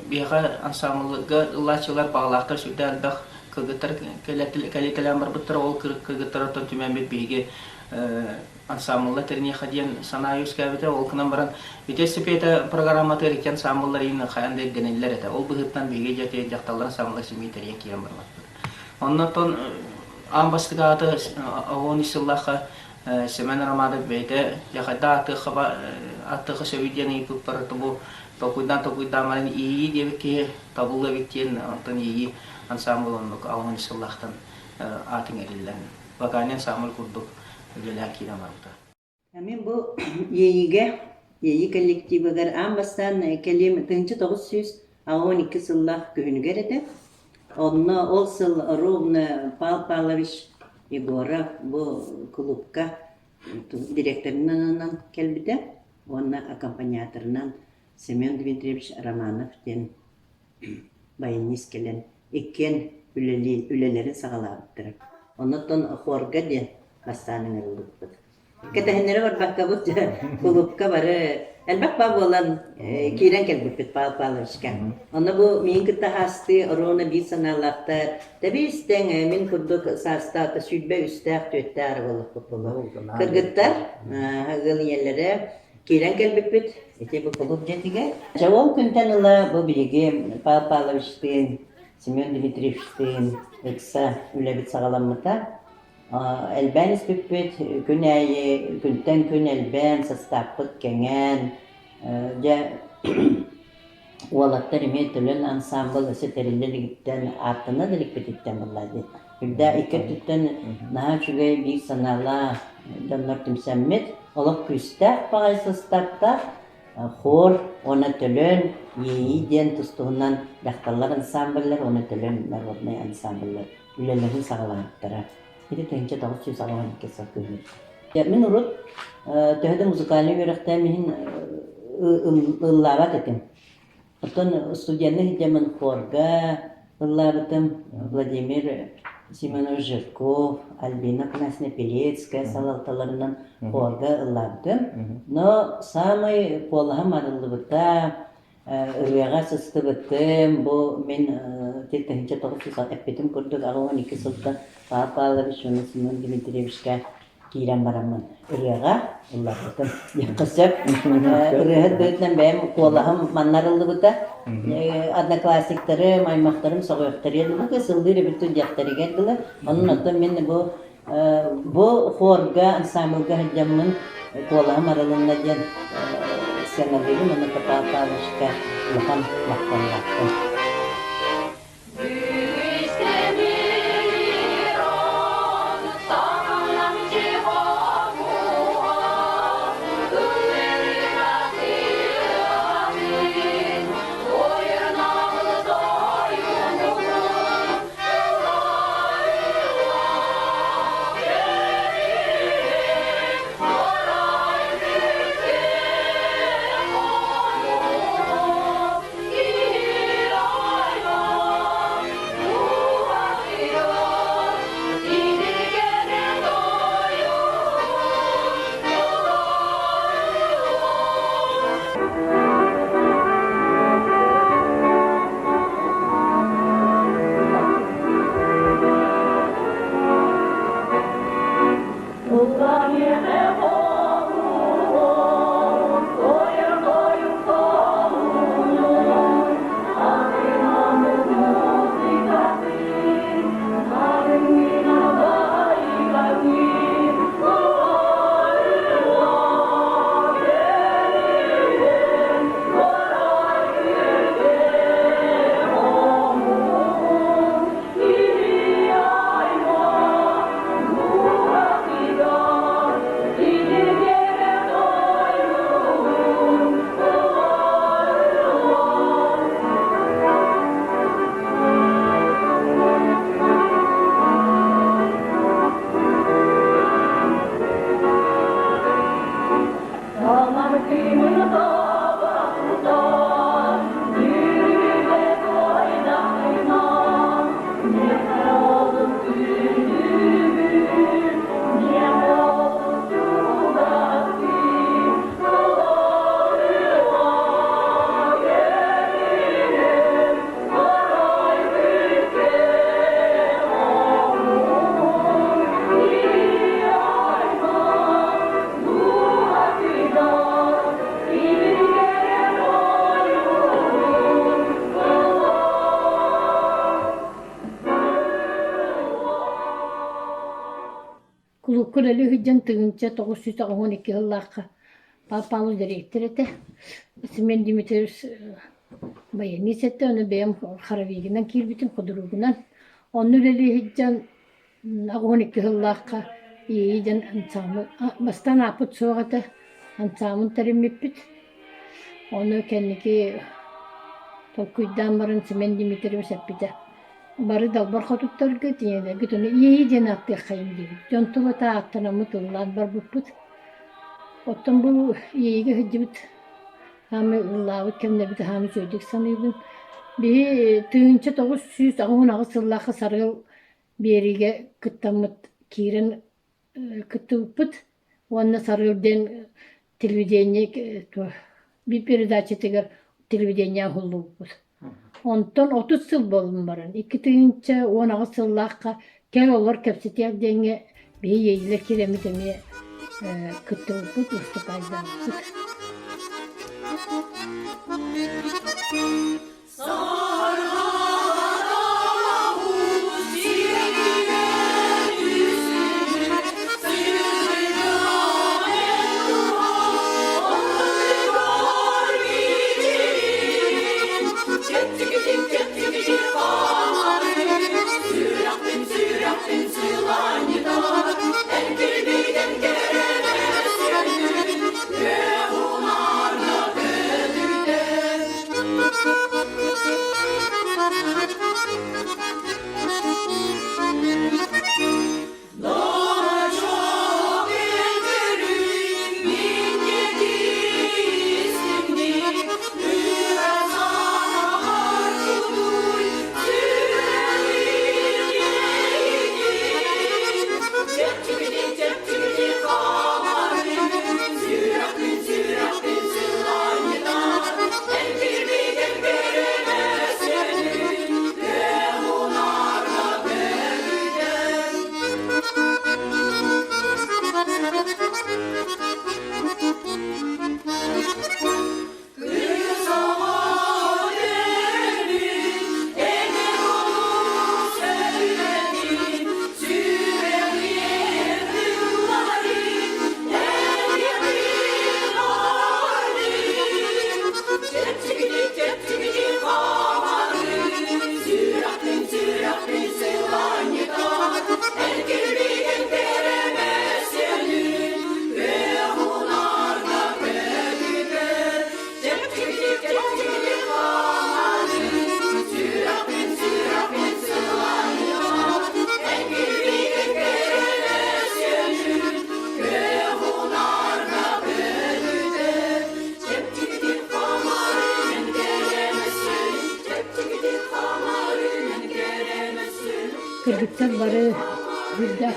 биһига ансамбльга ыллачылар баглактар сүдәр дах кыгытар калетеләм бар буттар ол кыгытардан түмәнбет биһиги ансамбльлар терне хадиен санаюс кәбите ол кынан баран эстафета программа теркен ансамбльлар ин хаянда денелләр эте. Ол быгыттан биһиги жете жакталар ансамбльлар сими терен киен бармак. Оннотон амбастыгаты огонисыллаха семен рамады бейте яхада атыгы сөйдени пуппарты бу токуйдан малын ии дебеке табулы бектен антын ии ансамблонлук огонисыллахтан атын эриллен ваканен самыл курдук гелер кида марта. Мен бу ии коллективыгар амбастан келем 1912 сыллах күнүгөр эте. Онно ол сыл ровно Павел Павлович Егоров bu клубка директорынан келбиде, онна аккомпаниаторынан Семен Дмитриевич Романов ден баянис келен эккен үлелерин сагалаптыр. Оннотон хорга ден бастанын ылдыппыт. Кетехнери бар баккабыт клубка бары Elbette baba olan kiren kelbipet Pavел Pavlovичка. Ona bu min kıta hastı orona bir sanalakta. Tabi üstten min kurduk sarstata südbe üstek tötter bolu. Kırgıttar hagıl yerlere kiren kelbipet. İşte bu kulüp jetige. Cevap kuntanıla bu bilgi Pavел Pavlovичтин, Семен Дмитриевичтин eksa ülebit sağlamıta. Elben ispipet güney günten gün elben sastapıt kengen ja Oğlaklar emetülün ansambl eseterileri gitten artına delik betitten bulladı. Bilda iki tütten naha çüge bir sanala canlar tümsemmet olak küstek bağay sastapta hor ona tülün yeyi den tustuğundan daktallar ansambller ona tülün narodnay ansambller ülelerin sağlanıptıra. Jadi tenca tahu sih sama kisah ini. Ya menurut tehda musikali berakta mihin lavat etim. Atun studiannya zaman Forga lavatem Vladimir Simonov Zhirkov, Albina Knasnepelецкая salaltalarından Forga lavatem. No samay polham arılıbıta Rüyaga sıstıbıttım, bu men tehda tahu sih sama epetim kurduk ağawan iki sultan Pavел Pavlovич onu Семен Дмитриевичка kiren baramın. Rüyaga lavatem. Yakısıp rüyahat böyütlen benim kolahım manlarıldı bıta. Adnaklassiktarım, aymaktarım, soğuktarı yedildi. Kısıldırı bütün yaktari geldiler. Onun adı men bu horga, ansambılga hıcamın kolahım aralığında diyen senaryum onu Pavел Pavlovичка lakan laktım. Kulukkur eli hıccan tığınca 912 yıllıkka papalı direktörete. Simen Dimitrius bayani sette onu benim haraviginden kirbitin kudurugundan. Onu eli hıccan 12 yıllıkka iyice ansamı. Bastan apıt soğukta ansamın terimipit. Onu kendiki tokuydan barın Simen Dimitrius hepide. Bari dalbar xotuttarga tiyene gitone iyice nattı kayım gibi. Jontula ta attana mutullan bar buput. Ottan bu iyice hıcıbıt. Hami ıllavut kemne bita hami söyledik sanıyorum. Bir tığınca 900 ağın ağısıllakı sarıl berige kıttamıt kiren kıttı buput. Onunla sarılden televizyonye bir передача teger televizyonye hullu buput. Ondan 30 yıl bolum barın. 2 tığınca 10 yıllıkka kel olur kepsetiyak denge bir yeyiler kiremitemi kıttı buput üstü kaydan buput. Kırgıtlar barı hüdda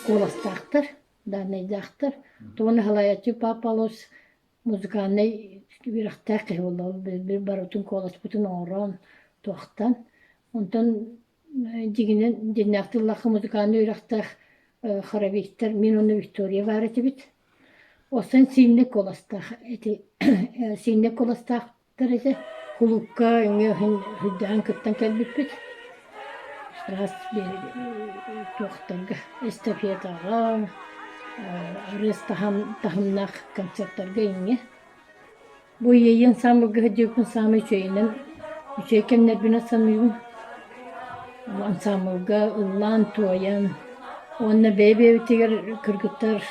kolastaktır, danaydaktır. Tonu halayatçı papalos muzikanı bir aktakı oldu. Bir barutun kolas bütün oran tohtan. Ondan diginin dinnaktırlakı muzikanı üraktak harabiktir. Min onu Victoria var eti bit. O sen sinne kolastak. Sinne kolastaktır eti. Kulukka hüddan kıttan kelbit bit. Ras bir tohtarga estafetaga arız tahımnak konsertlarga inge. Bu yayın samırga hıcıkın samı şeyinin kemler bina sanıyorum. Samırga ıllan toyan onna bebe öteger kırgıtlar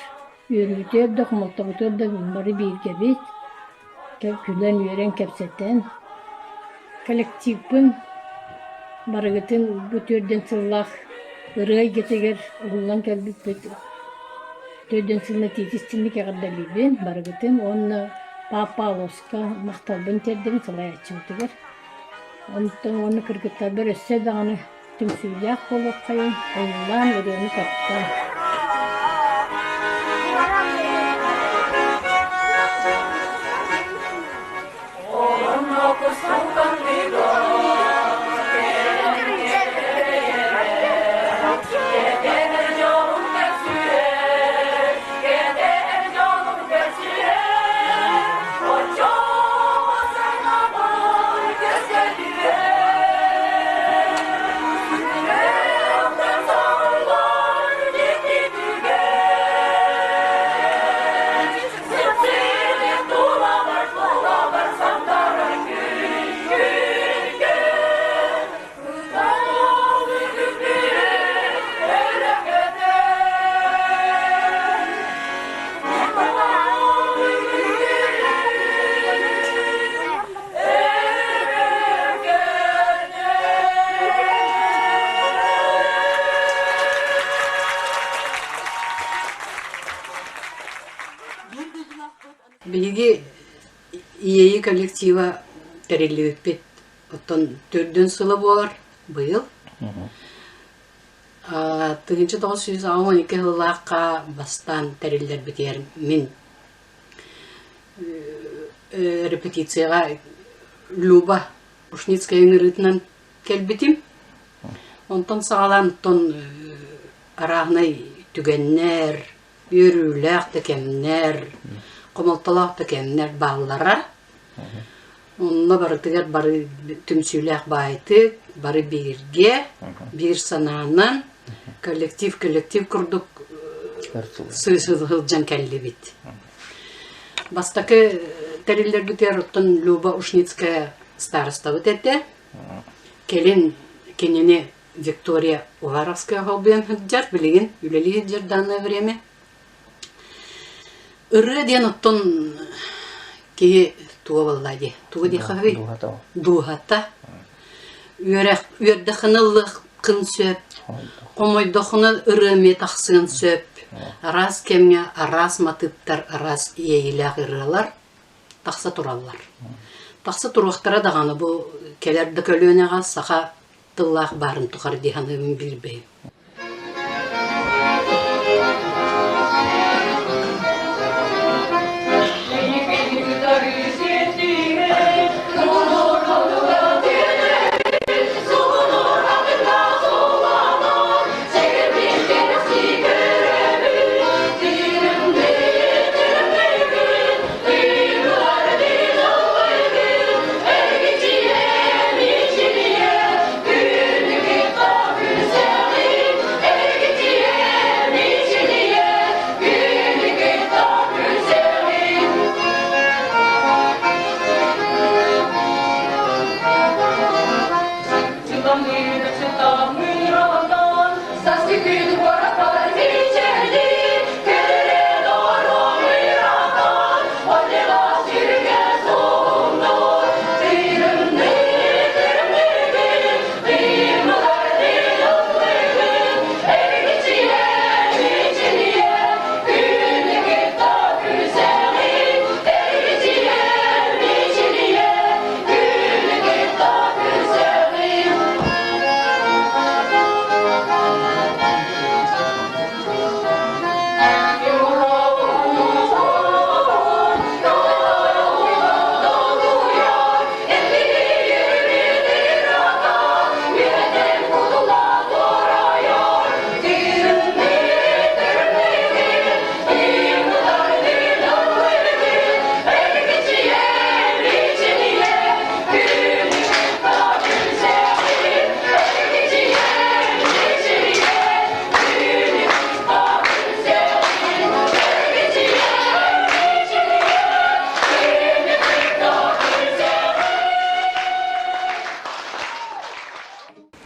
yürütüyor da kumultabıtıyor da bari bir gibi. Külen yören kepsetten kolektifin Baragıtın bu türden sıllah ırığı getirir ulan geldi türden sıllah titizçinlik kadar baragıtın onu papaloska maktabın terden sıllah açıyorlar. Ondan onu kırgıtlar bir sedane tüm suyacak olup kayın ulan ırığını kaptan. Yeah. Биги иеи коллектива терелебит. Оттон 4 сылы болар быйыл. Тыгынчы 912 жыллакка бастан терелдер битер мин репетицияга Люба Ушницкаяның рытынан келбитим. Онтон сағалантон арағынай түгеннер, үйрүләк текемнер, комалталак текемнер баллара. Онна бары тегер бары түмсүләк байты, бары бирге, бир сананан коллектив курдук сыйсылжан келли бит. Бастакы териллер битер оттон Люба Ушницкая староста бит этте. Келин кенене Виктория Уваровская холбен хыджар билеген, үлели хыджар данное время. Ыры ден оттон кие туа баллади. Туа ди хави? Духата. Үйердіхінілік қын сөп. Омойдықыны ырыме тақсын сөп. Арас кемге арас матыптар, арас иейләк ырылар. Тақса туралар. Тақса туруқтара дағаны бұл келерді көлөнеға сақа тыллақ барын тұқар дейханығын білбейм.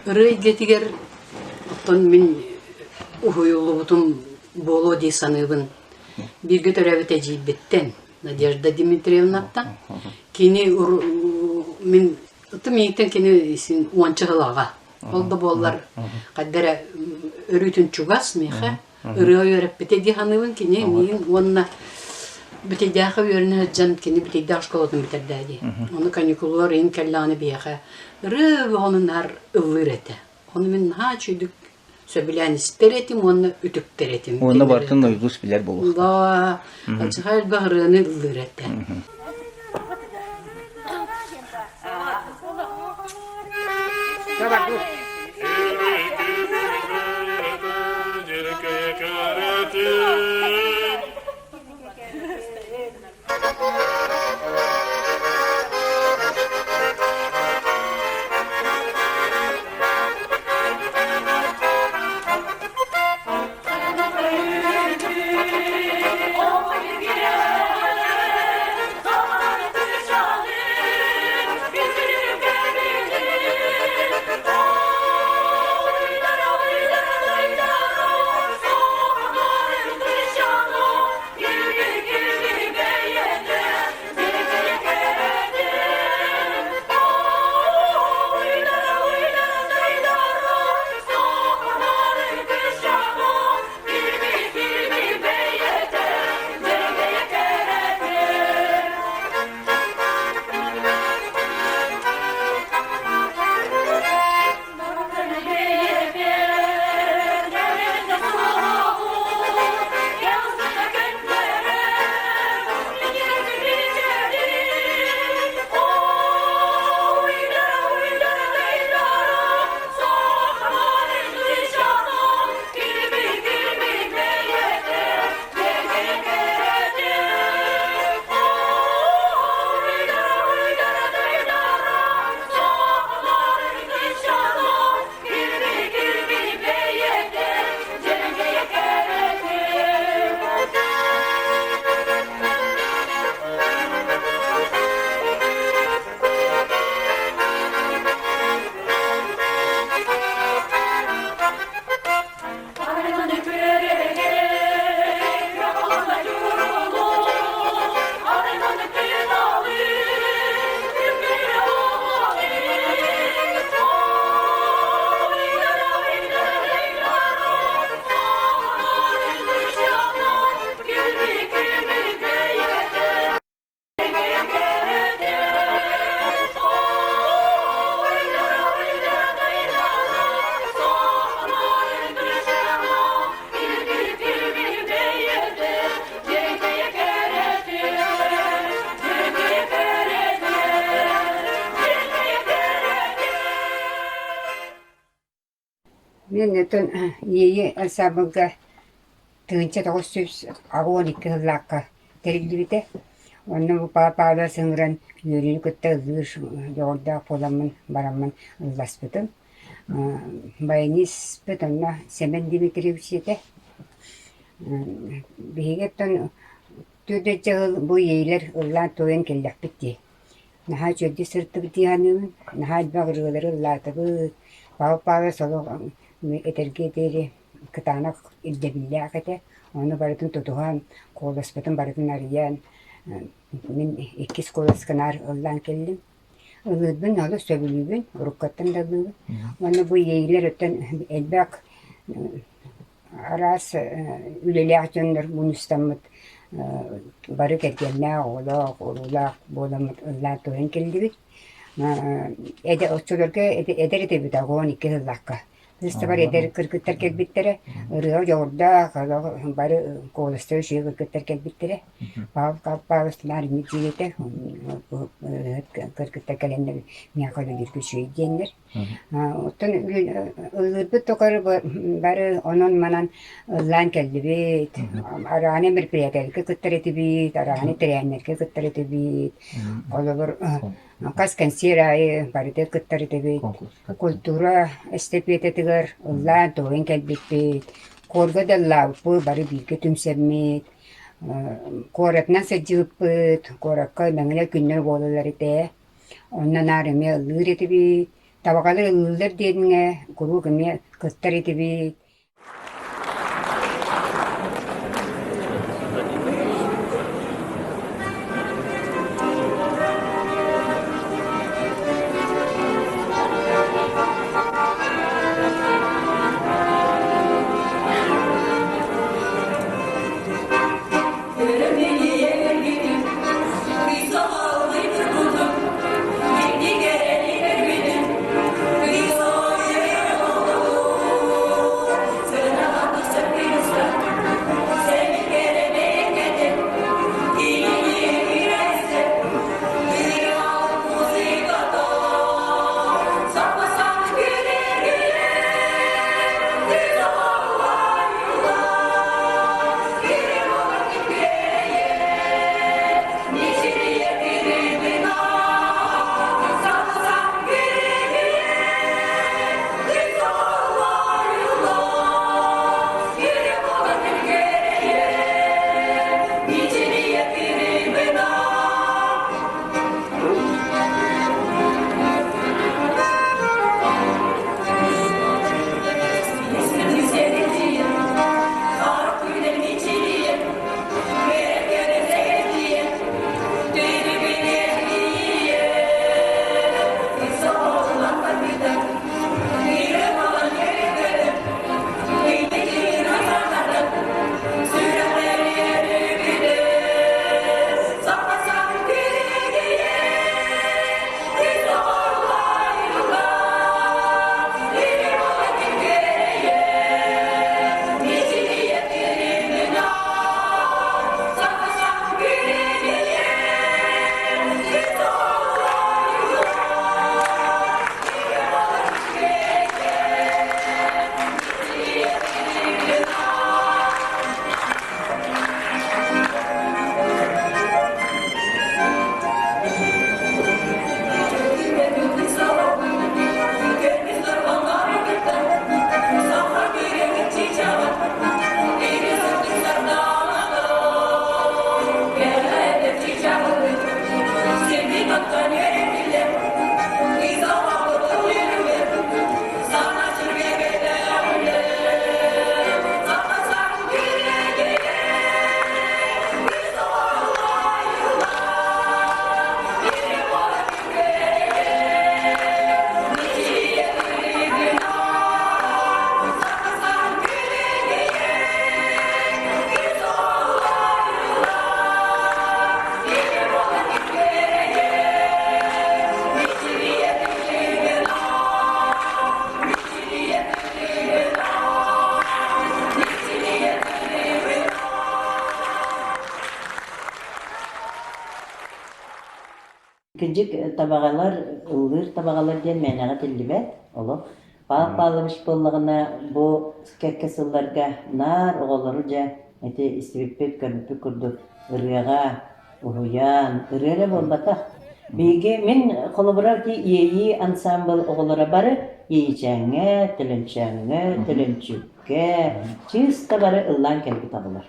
Рыйдетигер оттон мен ухуюлубутум боло дей саныбын. Бирге төрәбіте жейбеттен Надежда Дмитриевнаттан. Кені мен ұтымейттен кені сен уанчығылаға. Олды болар қаддара өрүтін чугас меха. Үрі өрәппете дей саныбын кені мен онына бітейдәқі өріні жан кені бітейдәқ школатын бітердәді. Оны каникулар ең кәлланы бияға. Ры онынар ылыр әті. Оны мен чүйдік сөбілән істер етім, оны үтіктер етім. Оны бартын ойғыз білер болу. Да, ачыға әлбәқ рыны ылыр әті. Thank you. Мен өтөн ии ансамблга тыынча 912 хыллаакка терилдибите. Онно бу папада сыңран юрин көттө гыш жорда поламын барамын ылласпытым. Байнис петонна Семен Дмитриевич ете. Бигеттен төдө жыл бу ейлер ыллан тоен келдепти. Наха жөдди сырты битиянын, наха багырылар ыллатыбы. Папада соло этерге дери кытанак илдебиллякете. Оны барытын тутуган коласпытын барытын арыян. Мен 2 коласканар ыллан келдим. Ылыбын алы сөбүлүбүн, уруккаттан да ылыбын. Оны бу ейлер өттен элбак арас үлелек жөндөр мунустамыт бары келгенне олақ, орулақ боламыт ыллан тоен келдибит. Эде очолорге эдер эдебит агон 2 ыллакка. Hısta var eder kırkıtlar kelbittere, ırığa yorda, bari kolastır şey kırkıtlar kelbittere. Bağıstılar mitiyete, kırkıtlar kelenler miyakalı bir şey diyenler. Otan ılbı tokarı bari onun manan ıllan kelbit, arane bir priyakel kırkıtlar etibit, arane treyenler kırkıtlar etibit. Olur Kaskan sirayı barıda kıttar etibit, kultura estepiyetetigar, ıllan toğun kelbitbit, korga da lavpı bari bilgi tümsemmet, korakna sacıpıt, korakka mengle günler bolular ete, ondan arame ılır etibit, tabakalar ılır dedine, kuru kime kıttar etibit. Kıcık tabağalar, ıldır tabağalar diyen menağa tillibet olup. Папалыбыш боллағына bu кәкке сылларға нар оғалары жа әте истебеппет көрбіппе күрдік ырыяға, уһуян, ырыяра болбата. Беге мен қолыбыра ки ейі ансамбл оғалара бары ейчәңе, тілінчүкке, чиста бары ыллан кәлгі табылар.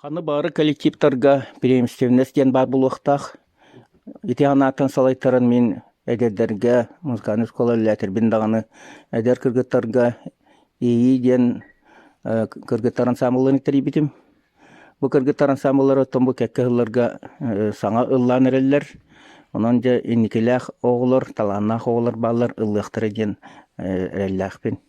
Аны бары коллективтарга преемственность ден бар булуқтақ. Ити анатын салайтарын мен әдердерге, музыканы школалләтер биндағаны әдер кыргыттарга ии ден кыргыттар ансамблын итери битим. Бу кыргыттар ансамблары томбу кәкке хылларга саңа ыллан эреллер. Онан же инникелях оғылар, таланнах оғылар балар ыллықтыры ден эрелләхпин.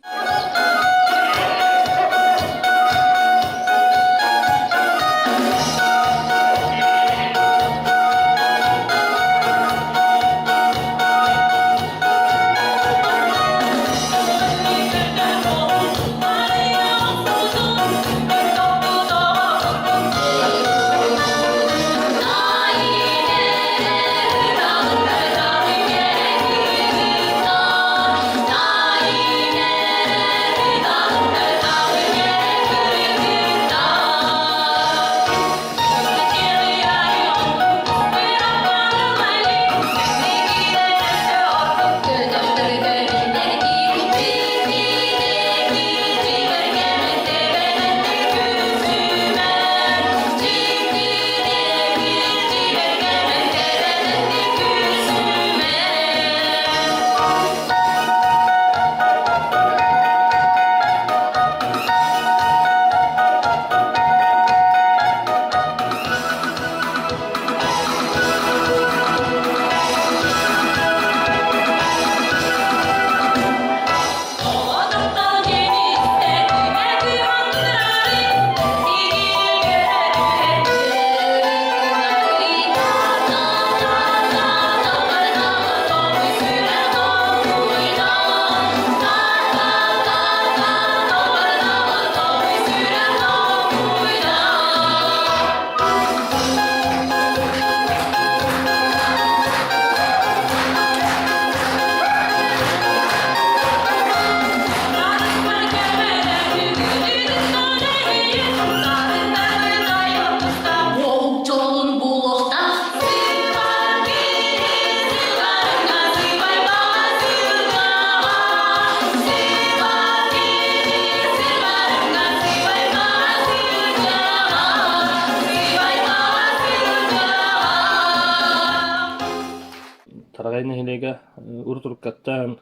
Тарагай нехилеге уртуркаттан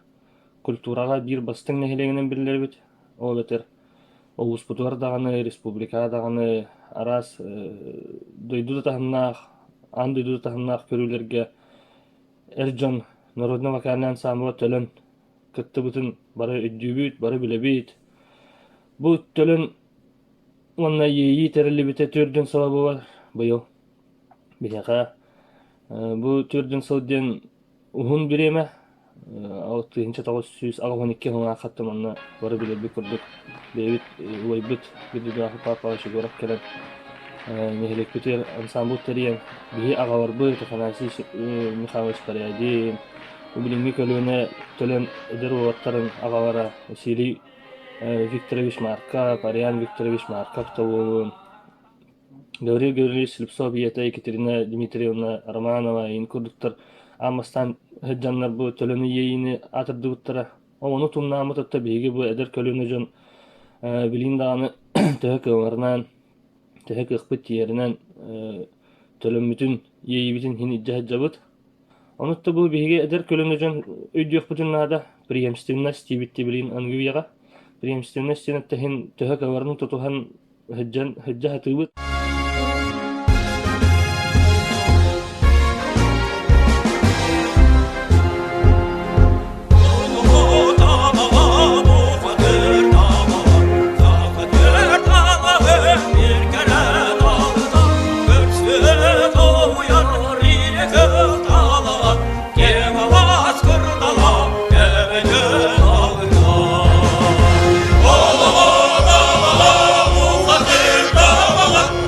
культурага бир бастың нехилегенен билер бит. О бетер Олуспутугар даганы, республика даганы арас дойду тахнах, ан дойду тахнах көрүлөргө Эржон народный вокальный ансамбль төлөн кытты бутун бары үдүбүт, бары билебит. Бу төлөн онна ийи терили бите төрдүн сабабы бар быйыл. Бияка бу төрдүн сылден ухун биреме. Ал 1912 жылга каттым аны бары билебит көрдүк. Бебит уйбит бидига папа шигорак келен. Нехилек битер ансамбль терен бии агалар бу таханаси Михаил Спариадин. Убилинги көлөнө төлөн эдер агалара Василий Викторович Марков, Ариан Викторович Марков толуун. Гаврил Гаврилович Слепцов, Екатерина Дмитриевна Романова, инкурдуктар амастан хеджаннар бу төлөнү ийини атырдыбыттара. Ону тумнамы тотта биги бу эдер көлөнү жон билин даганы төһөк өңөрнан төһөк ыкпыт тиеринен төлөнмүтүн ийибитин хини жаһжабыт. Онутта бу биги эдер көлөнү жон өйдүөхпүтүн нада преемственность тибитти билин ангуяга. Преемственность тенеттехин төһөк өңөрнүн тутухан хеджа хатыбыт. Oh,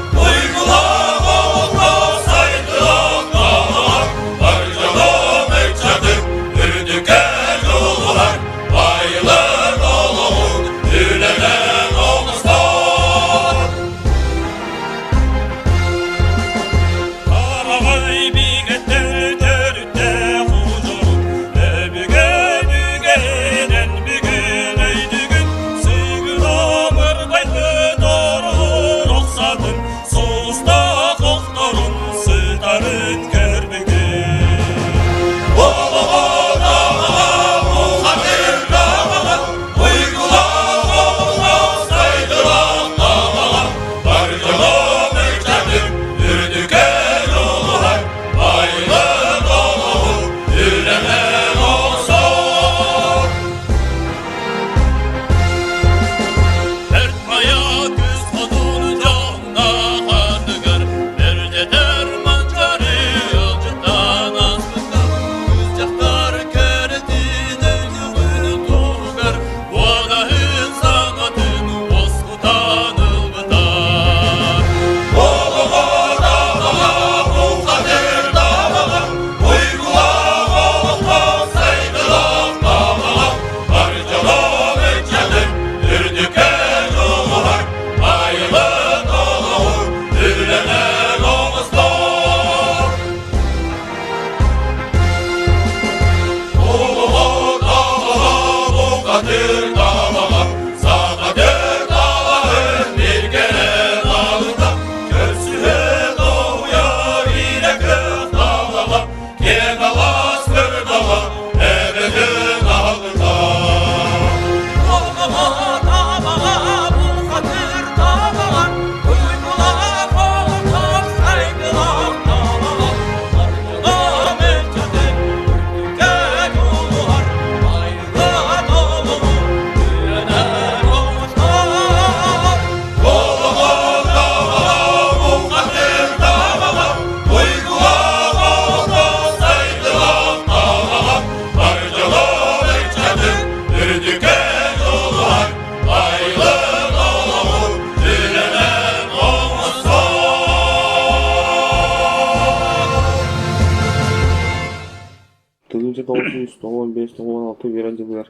1995-96 берен жылдар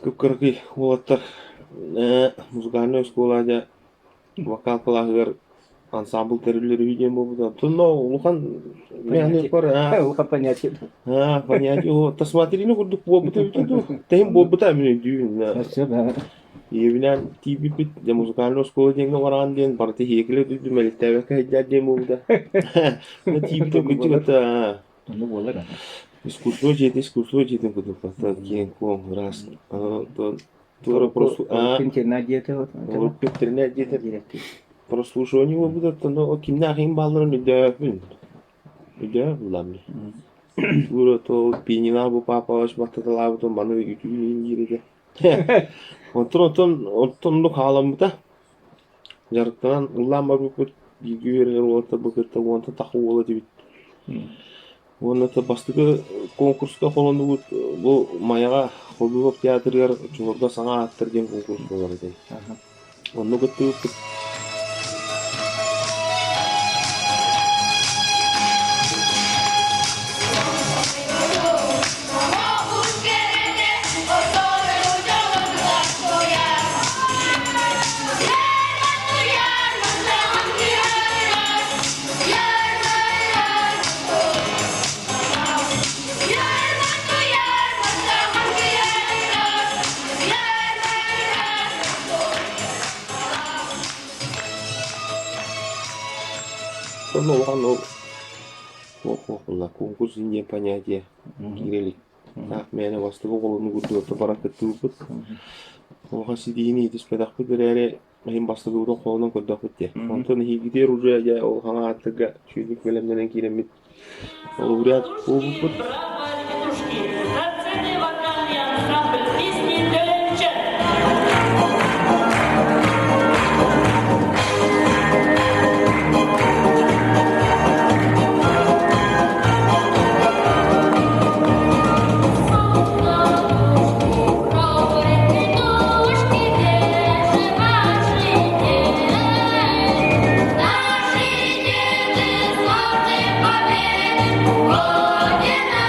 көпкөркү улаттар музыкальный школада вокал кылагыр ансамбль терилери үйден болду. Тунно улухан механек бар. Улухан понятие. Понятие. Тасматерини курдук болбута битиду. Тем болбута мен дүйүн. Евинен тибипит де музыкальный школа деңге барган ден барты хекеле дүдү мелектебекке хеджа дем болду. На тибипит көчүгөтө. Ну болар. Искусство жетин кудукта кен ком раз. Тура просто интернет диета вот. Интернет диета. Прослушивание будет, но кимнахим балларын өйдөпүн. Уламни. Тура то пинина бу папа аш баттала бутон баны үтүнүн жиреде. Онтон ну халамда. Жарыктан улам бар бүт билгилер орта быкытта онта тахуу болот дебит. Онда бастыгы конкурска колонду бул маяга хобби театрдар чуурда саңа аттырген конкурс болар эди. Онда көтүп конкурс инде понятие кирелик. Так мене бастыгы колуну күтүп барат кетип. Ога сидини диспедак берере мен бастыгы удон колунан көрдөк битти. Онтон хигидер уже я ол хана аттыга чүйдүк белемден киремит. Ол урят болуп. Родина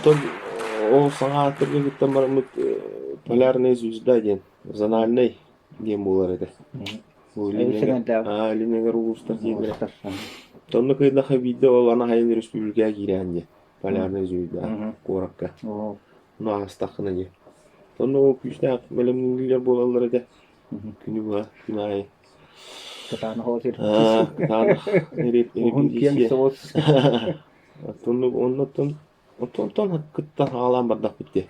Оттон ол саңаатырга кыттан барамыт полярная звезда ден, зональный ден болар эде. Линегер улустар дендер. Тонны кыйдаха видео ол ана хайын республикага кирен де. Полярная звезда коракка. Ну астахына де. Тонны ол күчтәк мелемнилер болалар эде. Күнү була, күнү ай. Кытаны хозир. Кытаны. Огун кем соос. Тонны оннотон кыттан алан бардак битти.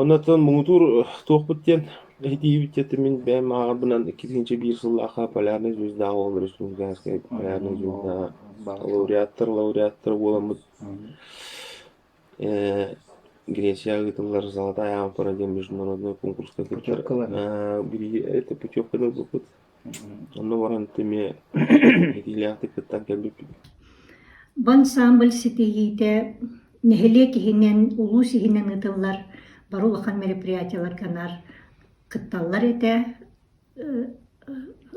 Оннотон муңтур тоқпыттен эдибитте мен бәм агыбынан 2001 жыллаха полярный звезда ол республиканская полярный звезда лауреаттар боламыт. Греция гытылар золотая амфора ден международный конкурска кыттар. Бири это путевканы бупут. Онно баран теме эдилякты кыттан келбип. Бансамбль сетигите нехеле кихинен улу сихинен гытылар барулахан мероприятиялар канар кытталлар эте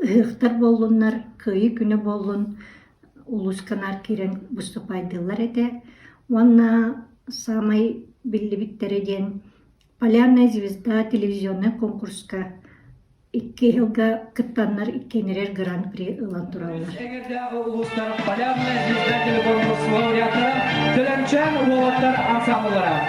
ыхтар боллуннар кыйы күнү боллун улус канар кирен выступайдылар эте. Уанна самай биллибиттереден полярная звезда телевизионный конкурска 2 жылга кыттаннар иккенерер гран-при ылан тураллар. Эгерде улустар полярная звезда телевизионный лауреаттары төлөнчөн улуттар ансамбльлары.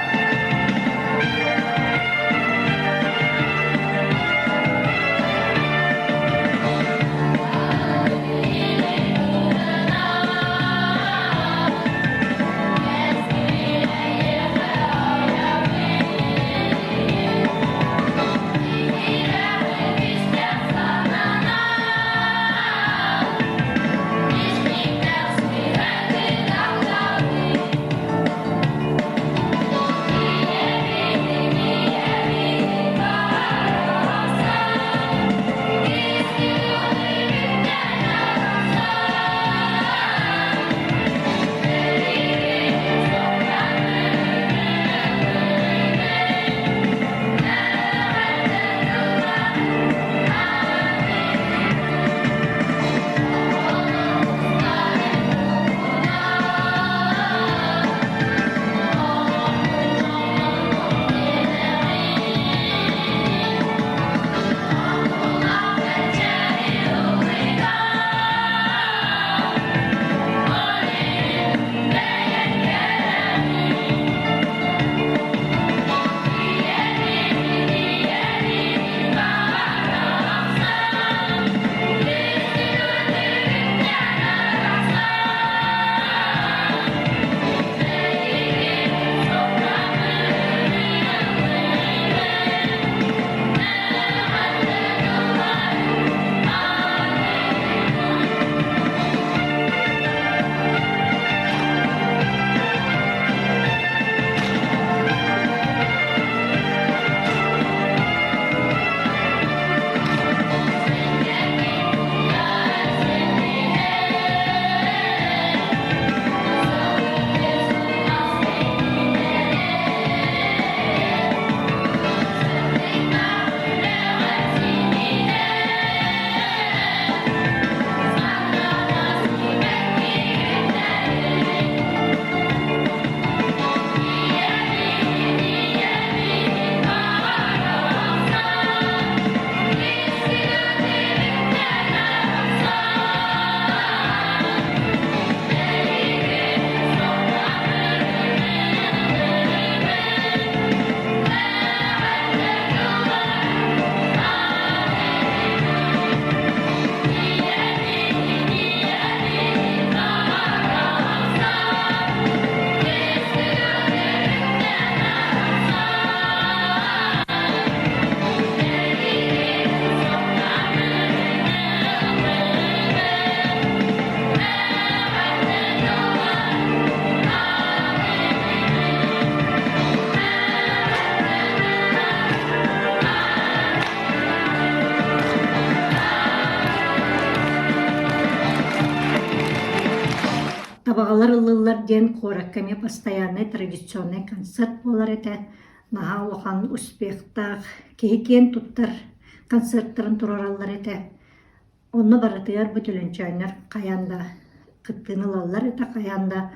Табагалар ылылар ден кораккаме постоянный традиционный концерт болар эте. Наха улахан успехтах кейкен туттар концерттарын турараллар эте. Онны баратыгар бүтүлүнчайнар каянда кыттынылаллар эте, каянда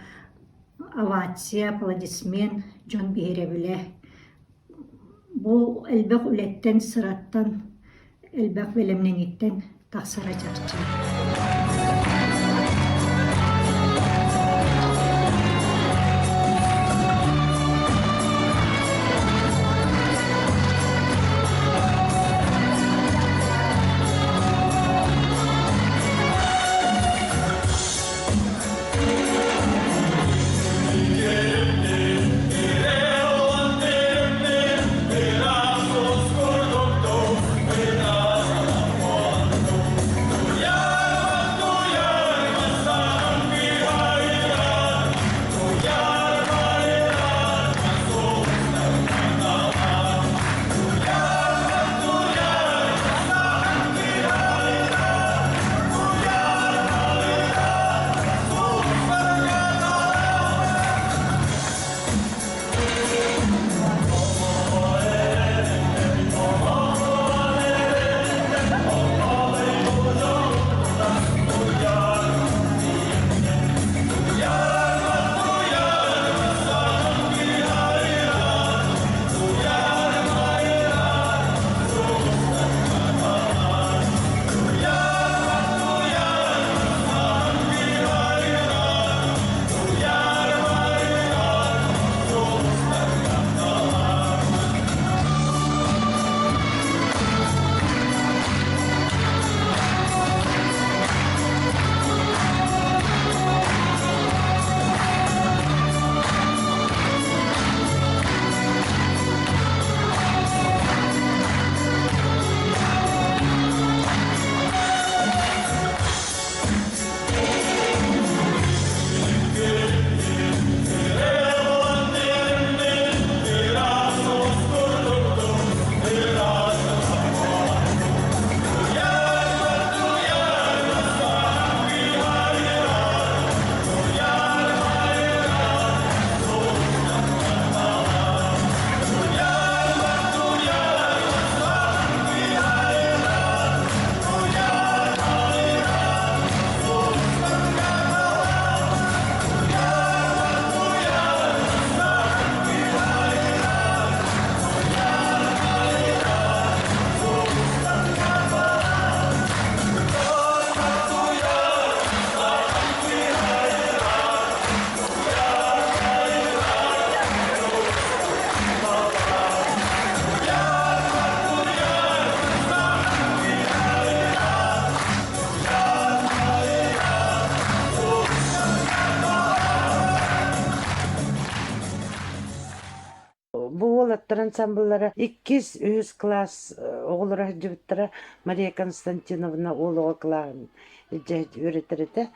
овация, аплодисмент жон биере биле. Бу элбек үлеттен сыраттан, элбек белемнениттен тахсара жарчы. Буолаттар ансамбльлары 2-3 класс оғылыра жібіттіра Мария Константиновна олығы қылағын өретереді.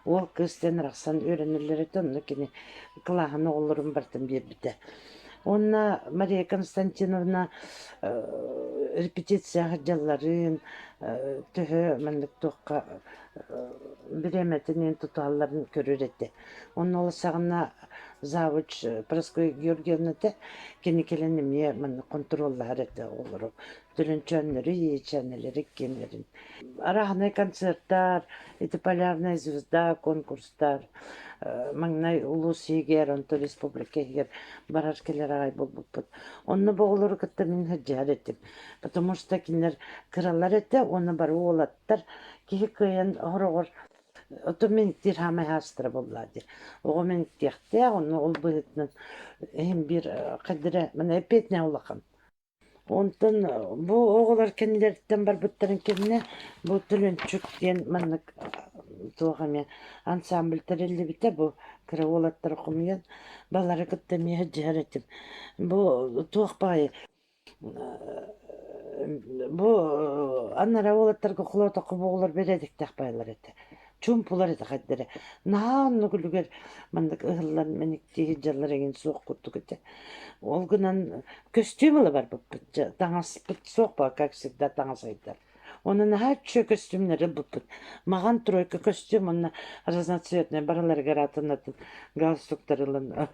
Ол кыстен рақсан өренілері онны кені қылағын оғылырын бартын бербіді. Онна Мария Константиновна репетицияға жалларын түхі мәндік тоққа біреметінен тұталарын көрер еді. Оны ол сағына завуч Проскоя Георгиевна да кенекеленеме мен контроллар ете олору. Дүрүнчөннөрү, еченелери кемерин. Арахнай концерттар, эти полярная звезда, конкурстар, маңнай улус егер, онто республика егер барар келер ағай болбуппут. Онны боғылыр кытта мен хаджар етім. Потому что кинер кыралар ете, оны бары олаттар, кихи кыйын хорогор ото мен тирхамай хастыра боллади. Ого мен тияхте, оны ол бұғытнын hem bir қадыры, мен әпетіне олақан. Онтан bu oğular kendilerden бар бұттарын кеміне, bu Түлөнчүк ден маннык туғаме ансамбль тәрелі біте, bu кіраволаттар құмыян, балары күтті меге жаретім. Bu туғпайы. Bu аннара олаттарға құлаута құбығылар бередік тақпайлар еті. Чумпулар еді қаддары. Наанны күлігер мандық ұғылан меніктегі жалар еген соқ құтты күтті. Ол күнан костюмылы бар бұл. Таңас бұт соқ ба, как всегда таңас айдар. Onun her kostümleri bulduk. Mağan trойка костюм, onun разноцветный баралар гаратынатын галстуктарылын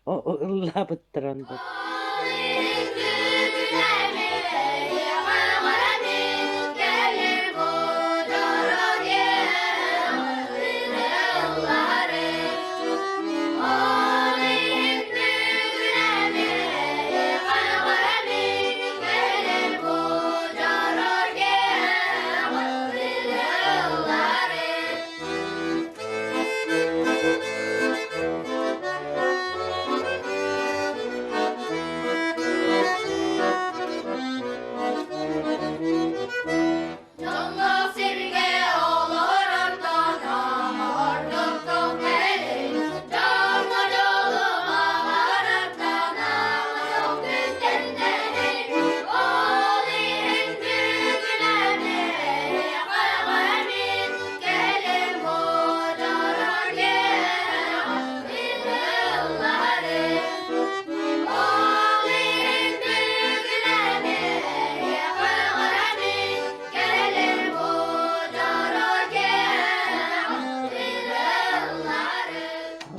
лабыттыран буд.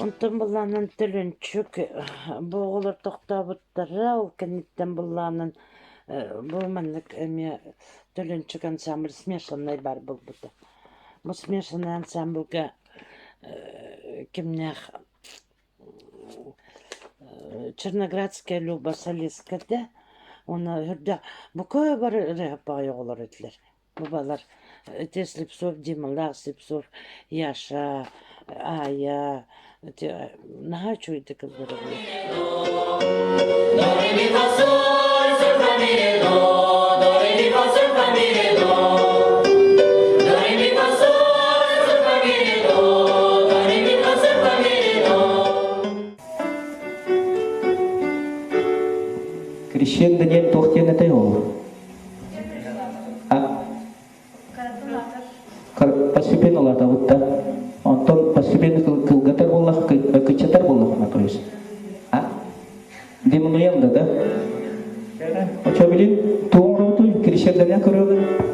Онтон булланын төлөнчүк боголор токтабыттара ол кенеттен булланын булманнык эме төлөнчүк ансамбль смешанный бар булбута. Бу смешанный ансамбльга кимнях Черноградская Люба солистка да, она hörde bu var repa yollar etler. Bu balar Slipsov, Dimalar, Slipsov, Yaşa, Aya, naha çuydu kızları. Крещен Даниэль Тохтен это его. Постепенно лата вот так. Он постепенно кылгатар боллах, кычатар боллах на то есть. Демонуем да? Очабилин туңроту крещен Даниэль көрөбү.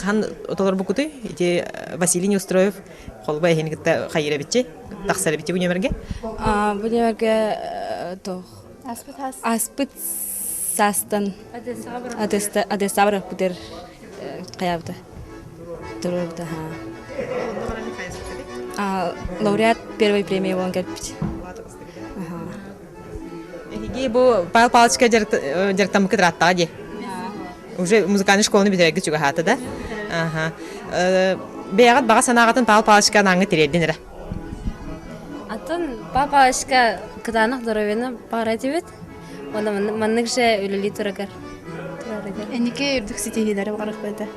Хан отолор букуты, ити Василий Неустроев, холба хенигта хайра битче, тахсара битче бунемерге. Бунемерге то аспыт састан адесабра путер каябта. Турурда ха. Лауреат первой премии Вонгельпич. Биги бу Павел Павловичка жарктамыкы траттага же. Уже музыкальный школаны битирерге чуга хата да. Ага. Беягат бага санагатын Павел Павловичка наңы тирердин эре. Атын Павел Павловичка кытанах доровена пара дебет. Оны манныкше үлели турагар. Энеке үрдүк ситихилери барак беде.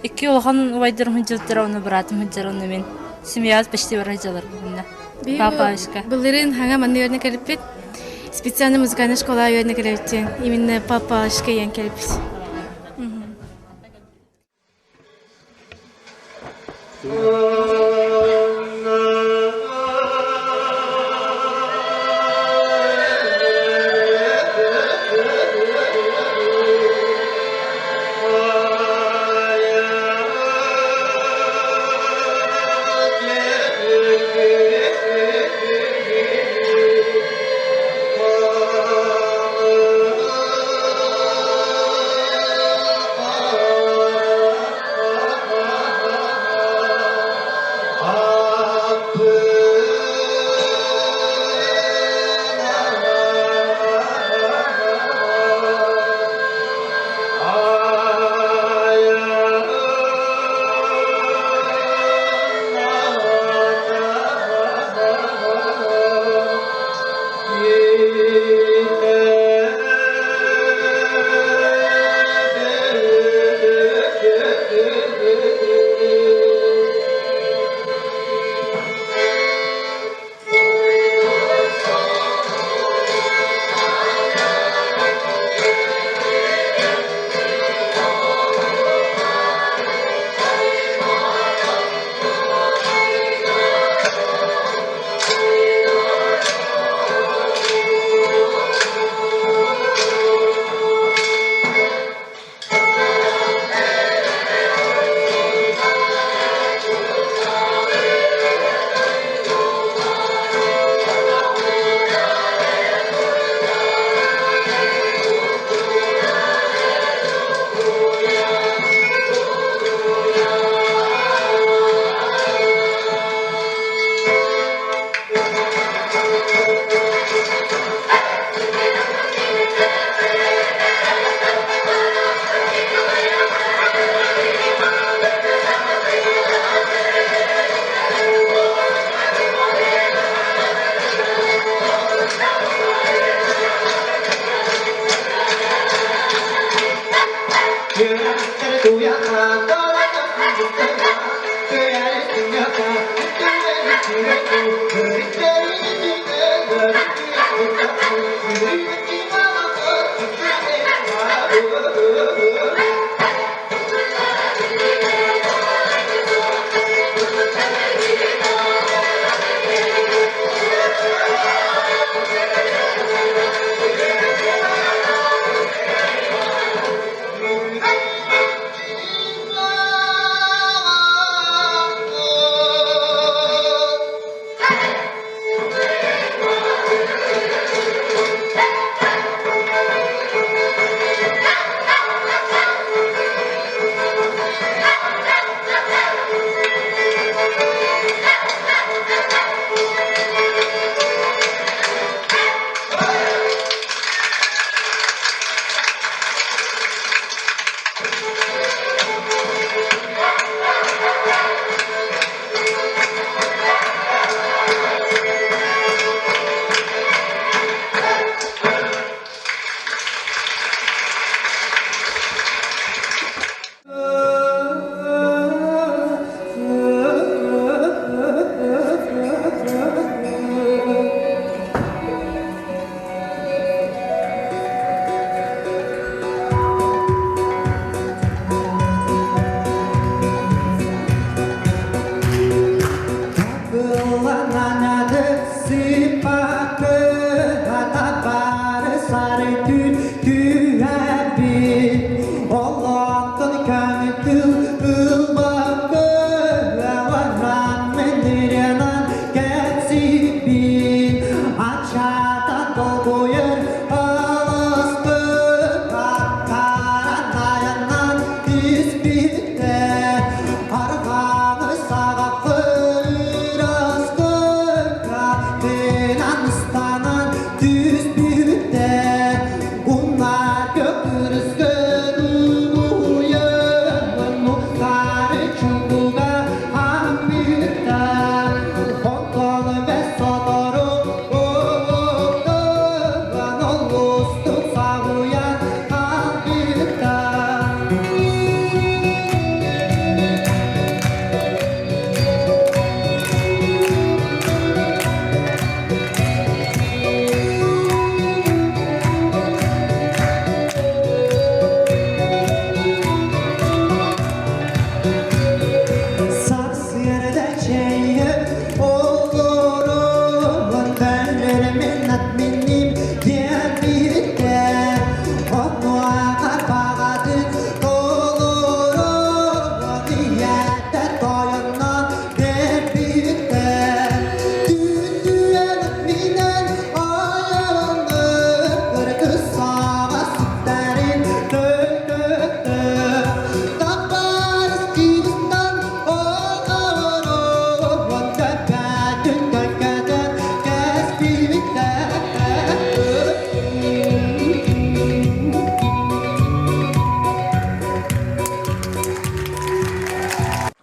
Икки улахан увайдыр хунжуттар оны братым хунжараны мен. Семьяз почти баражалар бунда. Павел Павловичка. Былырын ханга манны өрне келиппит. Специальный музыкальная школа өрне келиптин. Именно Павел Павловичка ян келиппит.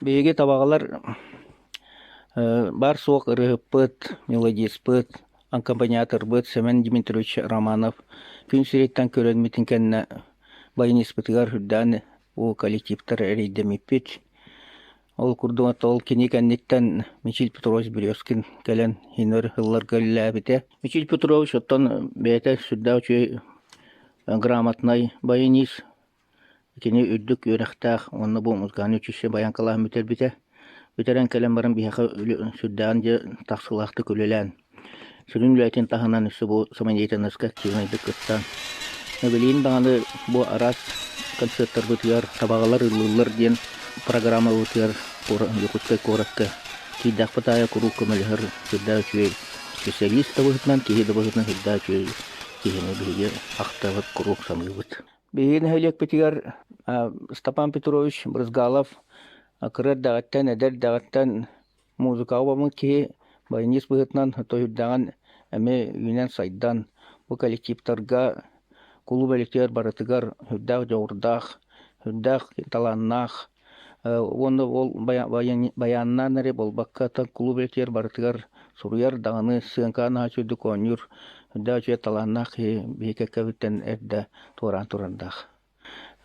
Беге табағалар бар соқ ырыппыт, мелодиспыт, аккомпаниатор быт Семен Дмитриевич Романов. Күн сиреттен көрөнмитин кенне баяниспытыгар хүддан о коллективтар рейдемиппит. Ол курдуат ол кини кенниттен Мичил Петрович Березкин келен хинер хыллар көлләбите. Мичил Петрович оттан бәйті сүддә үчі грамотный баянис. Кини үддік өрәқтақ, онны бұл музганы үчіше баян калах мүтербите. Өтерен келен барын бияқы сүддән де тақсылақты көлелән. Сүрін үләйтен тағынан үсі бұл саманейтен ұсқа кевінайды күттан. Нөбелейін бағаны бұл арас концерттар бұтығар, табағалар ұлылар ден программа бұтығар юқытқай қораққа. Кейдақ бұтая құру көмілігір сүддә үчі специалист бұғытнан, кейді бұғытнан сүддә үчі кейіне бігі ақтағыт құруқ самый бұт. Бейін хәлек бұтығар Степан Петрович Брызгалов акырыр дағаттан, әдер дағаттан музыкау бамын кей баянис бұғытнан тойырдаған әме үйінен сайдан бұл коллективтарға кулу бәліктер барытығар хүддақ жауырдақ, хүддақ таланнақ. Оны ол баяннан әрі болбаққа кулу бәліктер барытығар сұруяр дағаны сыңқаны açыды конюр хүддақ жүйе таланнақ бейкәкә бүттен әрді туран-турандақ.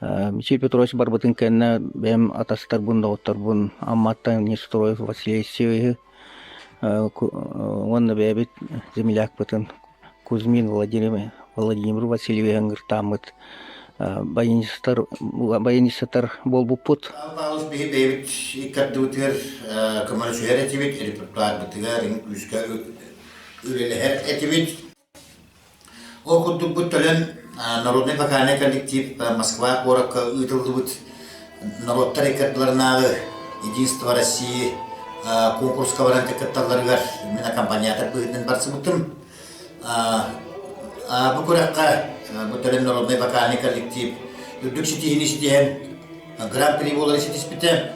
Мичил Петрович барбытын кәнне бәм атастар бұн, дауыттар бұн, Амматтан Нестроев, Василий Севе, онны бәбіт земляк бұтын, Кузьмин Владимир Васильеве аңғыртамыт, баянистар бол бұппыт. Алпауыз бәбіт иккарды бұтығар көмір сүйер әтебет, репертуар бұтығар, үскі үрелі әтебет. Ол құддық бұттылын Народный вокальный коллектив Москва Корокка ұйтылды бұд народтар екатларынағы Единство России конкурсқа баран текатталарығар мен аккомпаниатор бұғытын барсы бұттым. Бұл көраққа бұттылын Народный вокальный коллектив үрдік сетейін істейін гран-при болар сетеспеті.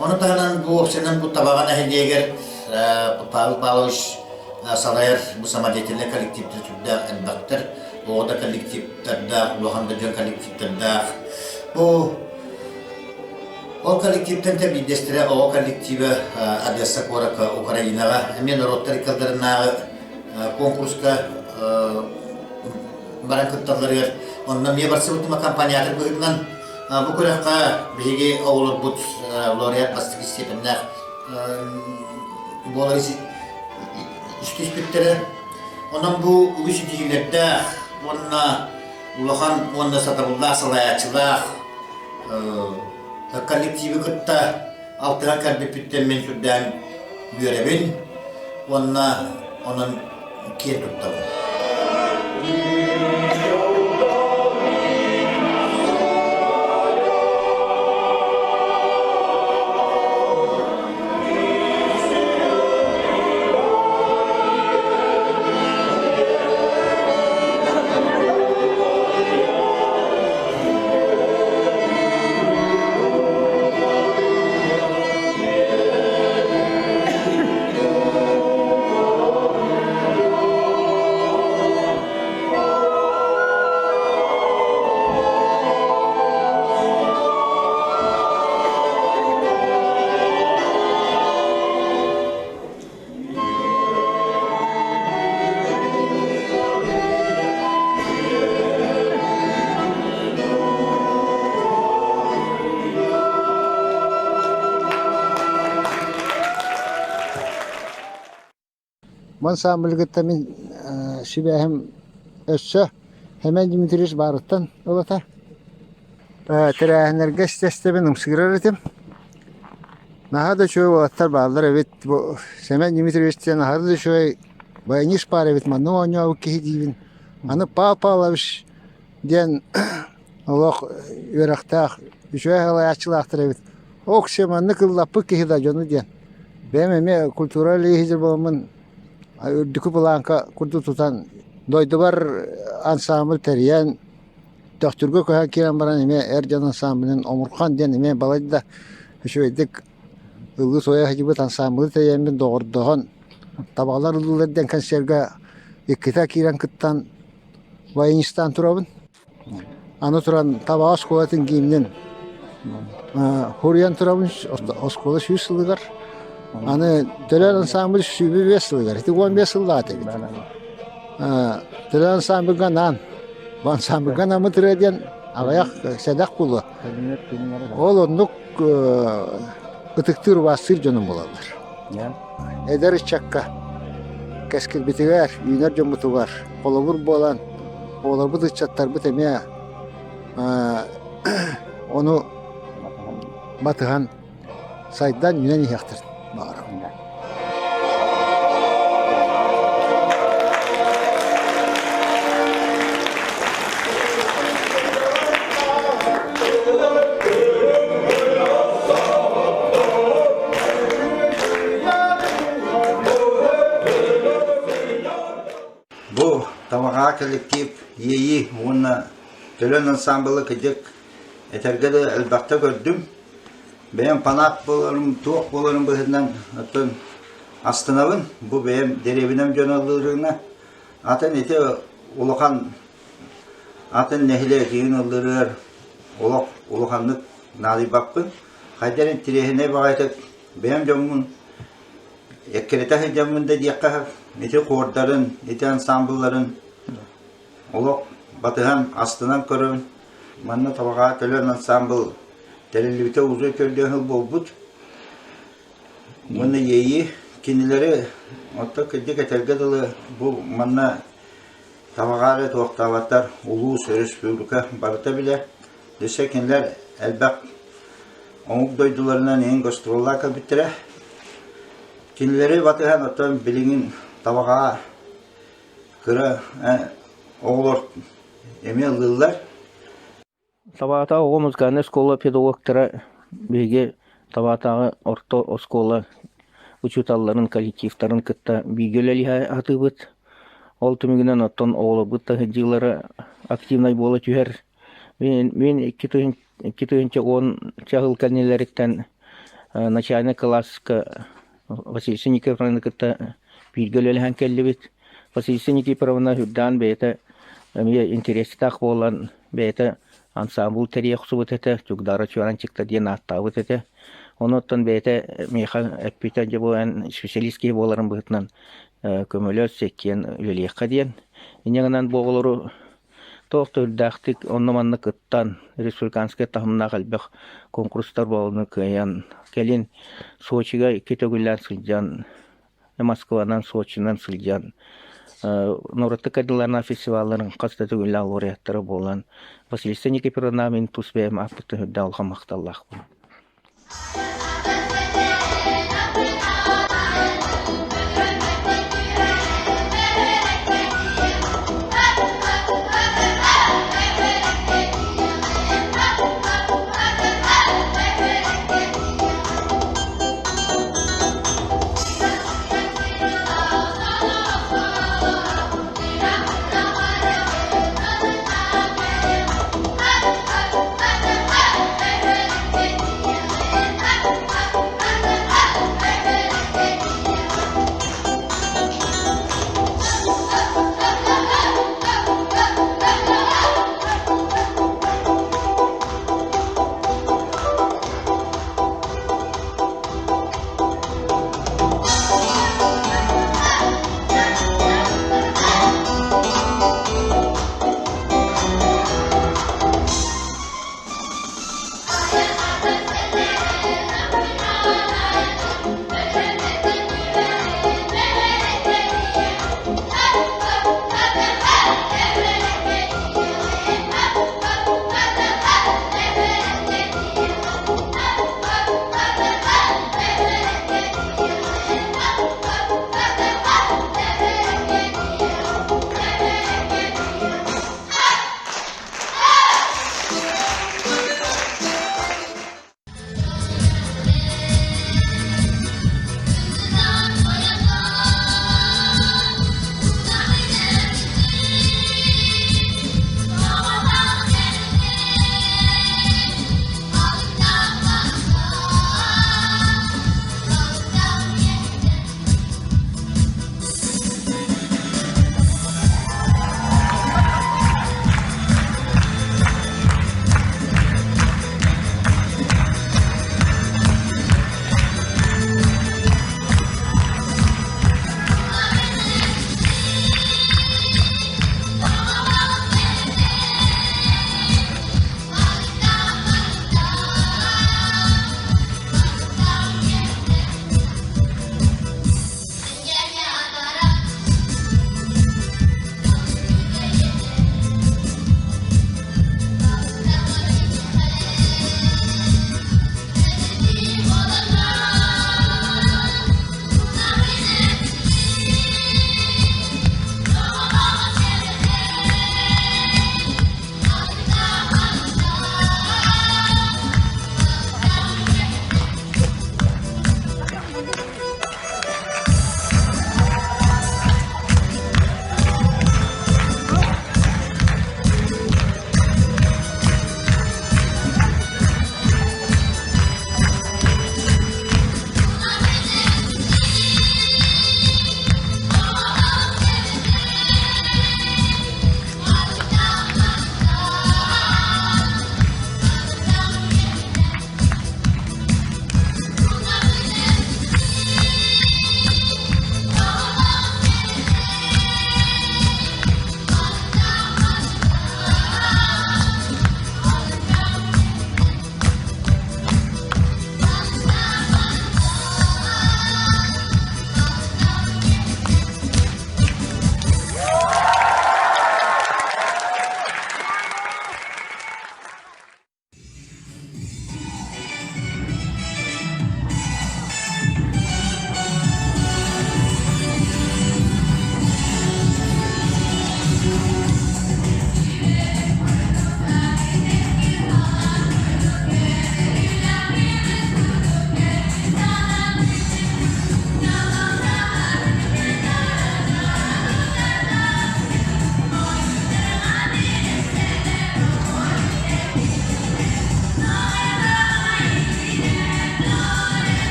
Оны тағынан бұл опсенің бұл табаған әхелдегер Павел Павлович Салайыр бұл самодетельный коллективтер түрді әлбақтыр. Оғда коллективтерда, Лоханда жөн коллективтерда. Ол коллективтен тәбейдестірі, ол коллективі Одесса Корака, Украинаға, мен народтар икалдарынағы конкурсқа баран күтталарығыр. Онынан ме барсы бұтыма компаниятыр бұғытынан. Бұл көраққа бейге ауылыр бұт лауреат бастық істепімнәқ болар үстеспеттері. Онан бұл үгісі дейілерді онна улахан онна сатабыллах салаячылах коллективі күтті алтыға кәрбепіттен мен сүрден бүйеребін онын кен тұттабын. Мен самбылгытта мен шибәһем өссө Семен Дмитриевич барыттан олата. Тирәһнәргә стәстәбен умсыгырар идем. Нахада чөй ваттар балдар бит бу Семен Дмитриевичтен нахада чөй баяниш пара бит манны оняу кидивин. Аны Павлович ден Аллах өрәхтах чөй халаячылактыр бит. Оксеманны кыллапы кида жоны ден. Беме культураль хизер болмын үрдүкү буланка курду тутан дойду бар ансамбль териян доктурга көһә кирен баран эме эржан ансамбльнын Омурхан ден эме балайда шөйдик ылгы соя хажыбыт ансамбль териян мен догордогон табалар ыллардан концертга иккита кирен кыттан баянистан турабын аны туран табаас куатын кийимнен Huryan Turab'ın oskola şu sılıgar. Anı Dölen Ensemble şübü 5 yıllar. Hiti 15 yılda atebit. Dölen Ensemble ganan. Bu Ensemble ganan mı türediyen ağayak sedak kulu. Ol onluk ıtıktır basır canım bulalar. Eder çakka. Keskil bitiger, yüner jomutugar. Kolabur bolan. Olar bu dıçattar bu temeye. Onu batıhan saydan yünen yaktır. Bağırım. Bu tabağa kolektif yeyi bununla Dölen Ensemble'ı kıcık etergede elbette gördüm. Benim panak bolarım, tuğuk bolarım bıhından atın astınavın. Bu benim derevinem canallarına atın eti ulukan atın nehle giyin alırır ulukanlık nadi bakın. Haydarın tirehine bağaytık benim camımın ekkerete camında diyekka eti kordların, eti ensamble'ların uluk batıhan astınan körün. Manna tabağa Dölen Ensemble delilibite uzun kördüğü bolbut. Manna yeyi kendileri otta kıcık etergadalı bu manna tabağa tuğaktavatlar ulus respublika barıta bile dese kendiler elbak onuk doydularına neyin gastrollar kabitire. Kendileri batıhan otta bilingin tabağa kıra oğulur emeği alırlar. Табата о музыкальная школа педагогтары биге табатагы орто школа учуталларын коллективтарын кытта бигелели атыбыт. Ол түмүгүнөн оттон оолубут та жылдары активный боло түһөр. Мен 2010 чагыл канелерден начальный класска Василий Никифоровна кытта бигелели ханкеллибит. Василий Никифоровна хүддан бете мне интерестак болан бете ансамбл тарих субут это чугдара чуранчикта ден аттабыт это онуттан бете меха эппита жебуан специалистский боларын бытынан көмөлө секкен үлелиекка диен инегенен боголору токтурдактык онноманны кыттан республиканский тахымна калбек конкурстар болуну кыян келин Сочига кетөгүлләр сылжан Москвадан Сочинан сылжан Норотты кадыларна фестивалларын кастаты гүллә лауреаттары болан Василий Никифоровна мен тусбем апты хүддә алга макталлах.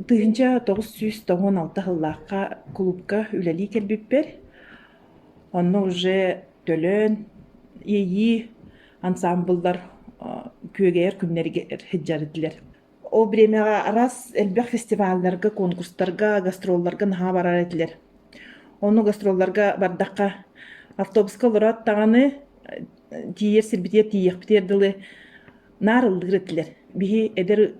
тыгынча 996 хыллааққа клубка үлели келбиппер. Онно уже төлөн ейи ансамблдар көөгер күмнергер хеджарыдылар. Ол бремяга арас элбэх фестивальларга, конкурстарга, гастролларга наха барар этилер. Оны гастролларга бардаққа автобуска лорат тағаны тиер сирбитер тиек битердылы нарылдыр этилер. Бихи эдер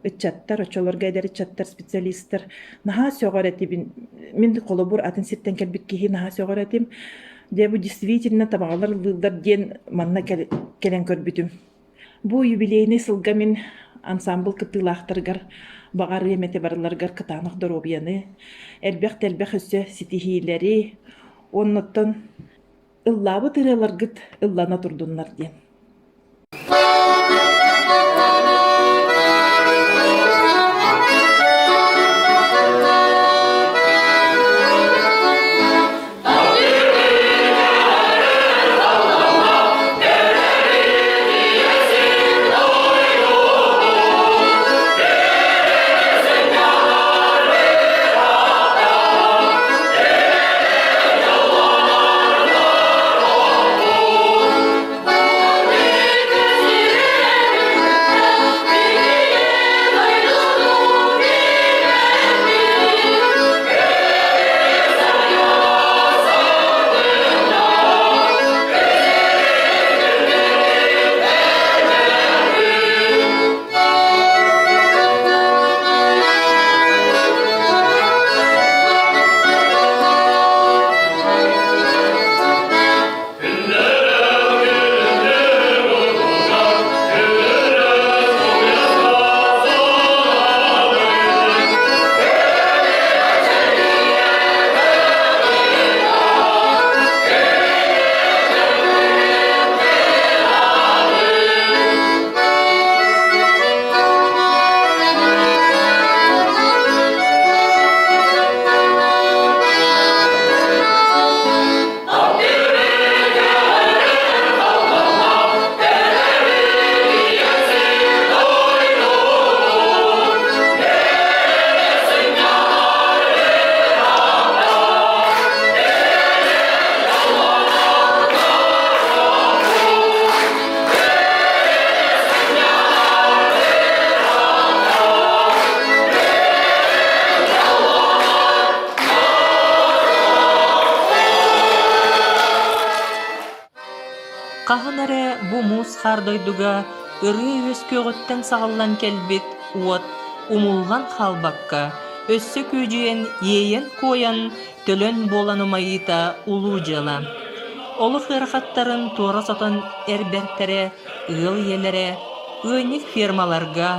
ытчаттар, очолорга эдер ытчаттар специалисттар наха сөгөр этибин. Мен колобур атын ситтен келбит кихи наха сөгөр этим. Дебу действительно табагалар лылдар ден манна келен көрбүтүм. Бу юбилейны сылга мен ансамбл кытылахтаргар багары эмете барларгар кытанах доробияны элбэх өссө ситихилери онноттон ыллабы тыраларгыт ыллана турдуннар ден. Қағынары бұ мұз қардойдуға ұры өз көгіттен сағылан келбет уот умулған қалбаққа өссі көжен ейен коян төлін боланы майыта улу жала. Олы қырқаттарын тура сатан әрбәрттері, ұл елері, өйнек фермаларға,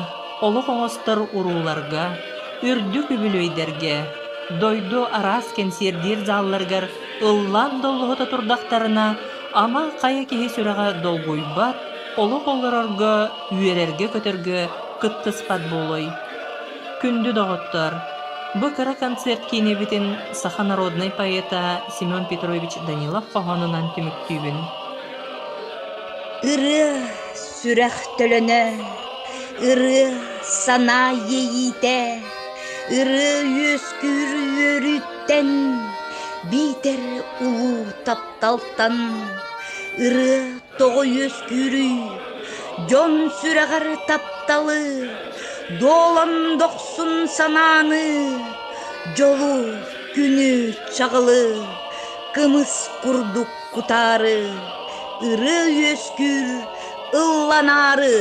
олы қоңыстар ұруларға, үрді көбілөйдерге, дойду арас кенсердер залларғар ұллан долғыта тұрдақтарына ама қайы кеге сүраға долгойбат, олы қолырарға үйерерге көтерге кыттыспат болой. Күнді доғыттар. Бұ кыра концерт кейіне бітін Саха народный поэта Семен Петрович Данилов қоғанынан түміктүйбін. Үрі сүрәқ төліні, үрі сана ейіте, үрі өскүр өріттен, бейтер ұлу тапталтан, үрі тоғы өскүрі, жон сүрәғар тапталы, долан доқсын сананы, жолу күні чағылы, кымыз күрдік құтары, үрі өскүр ылланары.